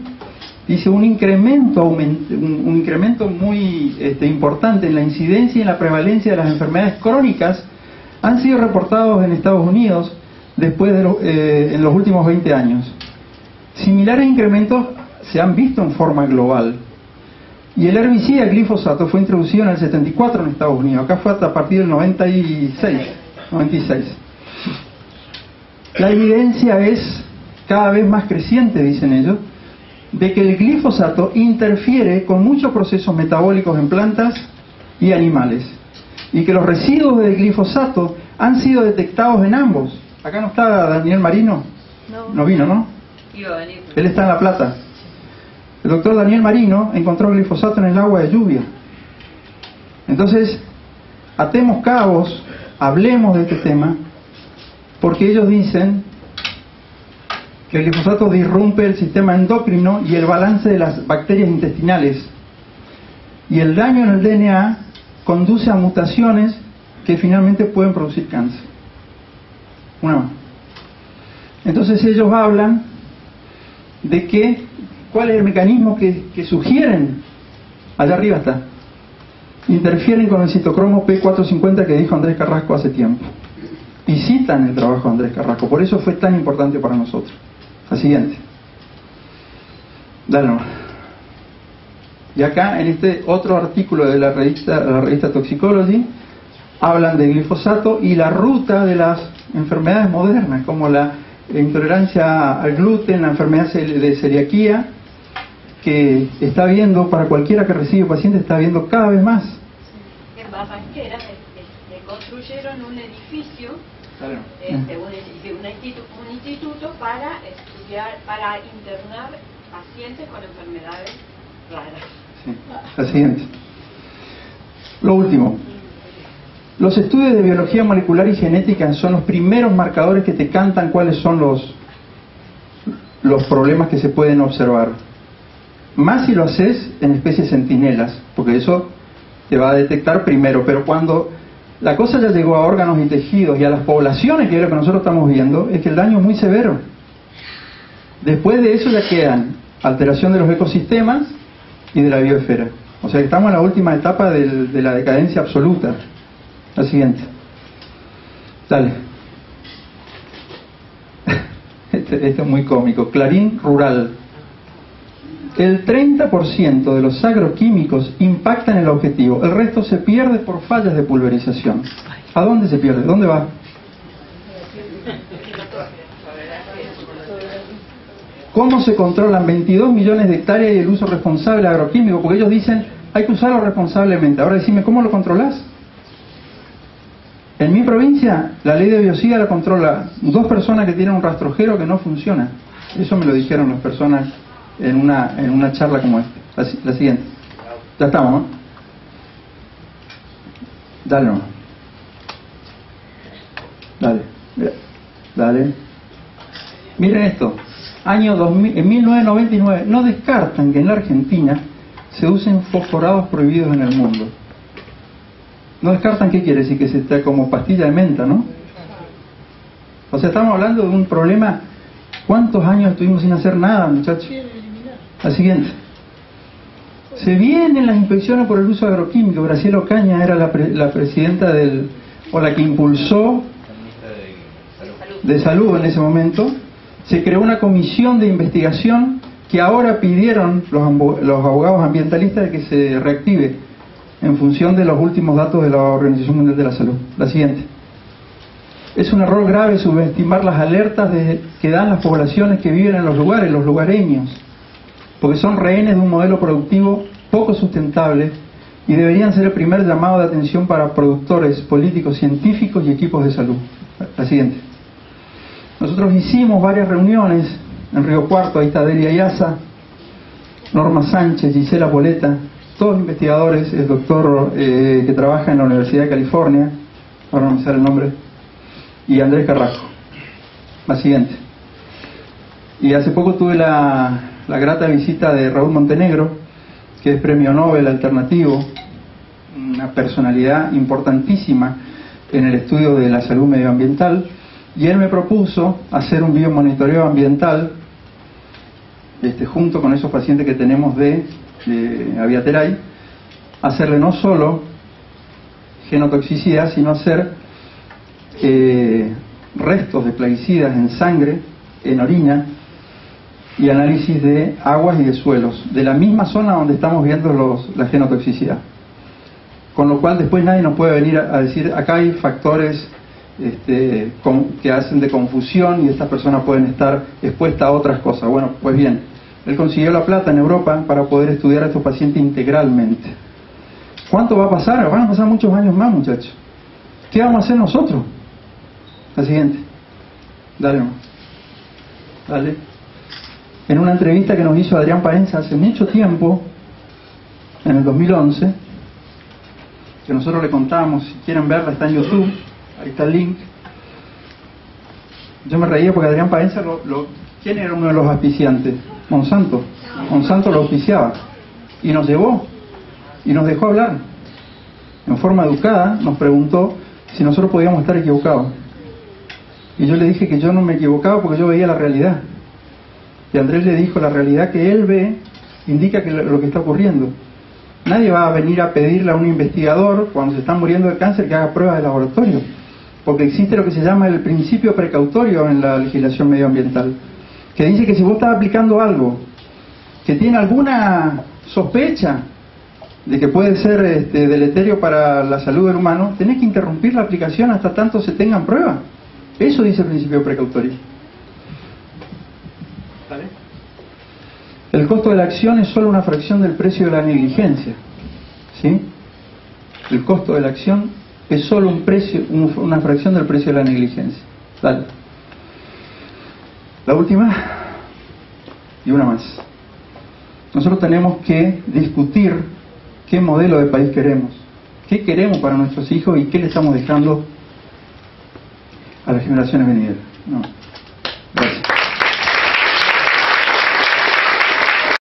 Speaker 2: Dice, un incremento muy importante en la incidencia y en la prevalencia de las enfermedades crónicas han sido reportados en Estados Unidos después de en los últimos 20 años. Similares incrementos se han visto en forma global. Y el herbicida glifosato fue introducido en el 74 en Estados Unidos. Acá fue hasta a partir del 96. La evidencia es cada vez más creciente, dicen ellos, de que el glifosato interfiere con muchos procesos metabólicos en plantas y animales. Y que los residuos de glifosato han sido detectados en ambos. Acá no está Daniel Marino. No vino, ¿no? Él está en La Plata. El doctor Daniel Marino encontró glifosato en el agua de lluvia. Entonces, atemos cabos, hablemos de este tema, porque ellos dicen que el glifosato disrumpe el sistema endocrino y el balance de las bacterias intestinales. Y el daño en el DNA conduce a mutaciones que finalmente pueden producir cáncer. Una más. Entonces ellos hablan de que ¿cuál es el mecanismo que sugieren? Allá arriba está. Interfieren con el citocromo P450 que dijo Andrés Carrasco hace tiempo. Y citan el trabajo de Andrés Carrasco. Por eso fue tan importante para nosotros. La siguiente. Dale nomás. Y acá en este otro artículo de la revista Toxicology hablan de glifosato y la ruta de las enfermedades modernas, como la intolerancia al gluten, la enfermedad de celiaquía, que está viendo, para cualquiera que recibe pacientes, está viendo cada vez más.
Speaker 3: En Barranquera construyeron un edificio, un instituto para estudiar, para internar pacientes con enfermedades raras.
Speaker 2: Sí. La siguiente. Lo último. Los estudios de biología molecular y genética son los primeros marcadores que te cantan cuáles son los problemas que se pueden observar. Más si lo haces en especies centinelas, porque eso te va a detectar primero. Pero cuando la cosa ya llegó a órganos y tejidos y a las poblaciones, que es lo que nosotros estamos viendo, es que el daño es muy severo. Después de eso ya quedan alteración de los ecosistemas y de la biosfera. O sea que estamos en la última etapa de la decadencia absoluta. La siguiente. Dale. Este es muy cómico. Clarín Rural. El 30% de los agroquímicos impactan el objetivo. El resto se pierde por fallas de pulverización. ¿A dónde se pierde? ¿Dónde va? ¿Cómo se controlan 22 millones de hectáreas y el uso responsable de agroquímicos? Porque ellos dicen, hay que usarlo responsablemente. Ahora decime, ¿cómo lo controlás? En mi provincia, la ley de biocida la controla 2 personas que tienen un rastrojero que no funciona. Eso me lo dijeron las personas en una charla como esta. La siguiente. Ya estamos, ¿no? Dale, no. Dale. Miren esto. Año 2000, en 1999. No descartan que en la Argentina se usen fosforados prohibidos en el mundo. No descartan, ¿qué quiere decir? Que se está como pastilla de menta, ¿no? O sea, estamos hablando de un problema. ¿Cuántos años estuvimos sin hacer nada, muchachos? La siguiente. Se vienen las inspecciones por el uso de agroquímicos. Graciela Ocaña era la presidenta o la que impulsó de salud en ese momento. Se creó una comisión de investigación que ahora pidieron los abogados ambientalistas de que se reactive en función de los últimos datos de la Organización Mundial de la Salud. La siguiente. Es un error grave subestimar las alertas que dan las poblaciones que viven en los lugares, los lugareños, porque son rehenes de un modelo productivo poco sustentable y deberían ser el primer llamado de atención para productores, políticos, científicos y equipos de salud. La siguiente. Nosotros hicimos varias reuniones en Río Cuarto, ahí está Delia Iasa, Norma Sánchez, Gisela Poleta, todos investigadores, el doctor que trabaja en la Universidad de California, ahora no me sale el nombre, y Andrés Carrasco. La siguiente. Y hace poco tuve la grata visita de Raúl Montenegro, que es premio Nobel alternativo, una personalidad importantísima en el estudio de la salud medioambiental, y él me propuso hacer un biomonitoreo ambiental junto con esos pacientes que tenemos de Aviateray, hacerle no solo genotoxicidad, sino hacer restos de plaguicidas en sangre, en orina, y análisis de aguas y de suelos, de la misma zona donde estamos viendo la genotoxicidad. Con lo cual después nadie nos puede venir a decir, acá hay factores que hacen de confusión y estas personas pueden estar expuestas a otras cosas. Bueno, pues bien, él consiguió la plata en Europa para poder estudiar a estos pacientes integralmente. ¿Cuánto va a pasar? Van a pasar muchos años más, muchachos. ¿Qué vamos a hacer nosotros? La siguiente. Dale, nomás. Dale. En una entrevista que nos hizo Adrián Paenza hace mucho tiempo, en el 2011, que nosotros le contábamos, si quieren verla, está en YouTube, ahí está el link. Yo me reía porque Adrián Paenza, ¿quién era uno de los auspiciantes? Monsanto. Monsanto lo auspiciaba. Y nos llevó, y nos dejó hablar. En forma educada, nos preguntó si nosotros podíamos estar equivocados. Y yo le dije que yo no me equivocaba porque yo veía la realidad. Y Andrés le dijo, la realidad que él ve indica que lo que está ocurriendo. Nadie va a venir a pedirle a un investigador, cuando se están muriendo de cáncer, que haga pruebas de laboratorio. Porque existe lo que se llama el principio precautorio en la legislación medioambiental, que dice que si vos estás aplicando algo que tiene alguna sospecha de que puede ser deleterio para la salud del humano, tenés que interrumpir la aplicación hasta tanto se tengan pruebas. Eso dice el principio precautorio. ¿Vale? El costo de la acción es solo una fracción del precio de la negligencia. ¿Sí? El costo de la acción es solo una fracción del precio de la negligencia. Dale. La última y una más. Nosotros tenemos que discutir qué modelo de país queremos, qué queremos para nuestros hijos y qué le estamos dejando a las generaciones venideras. No.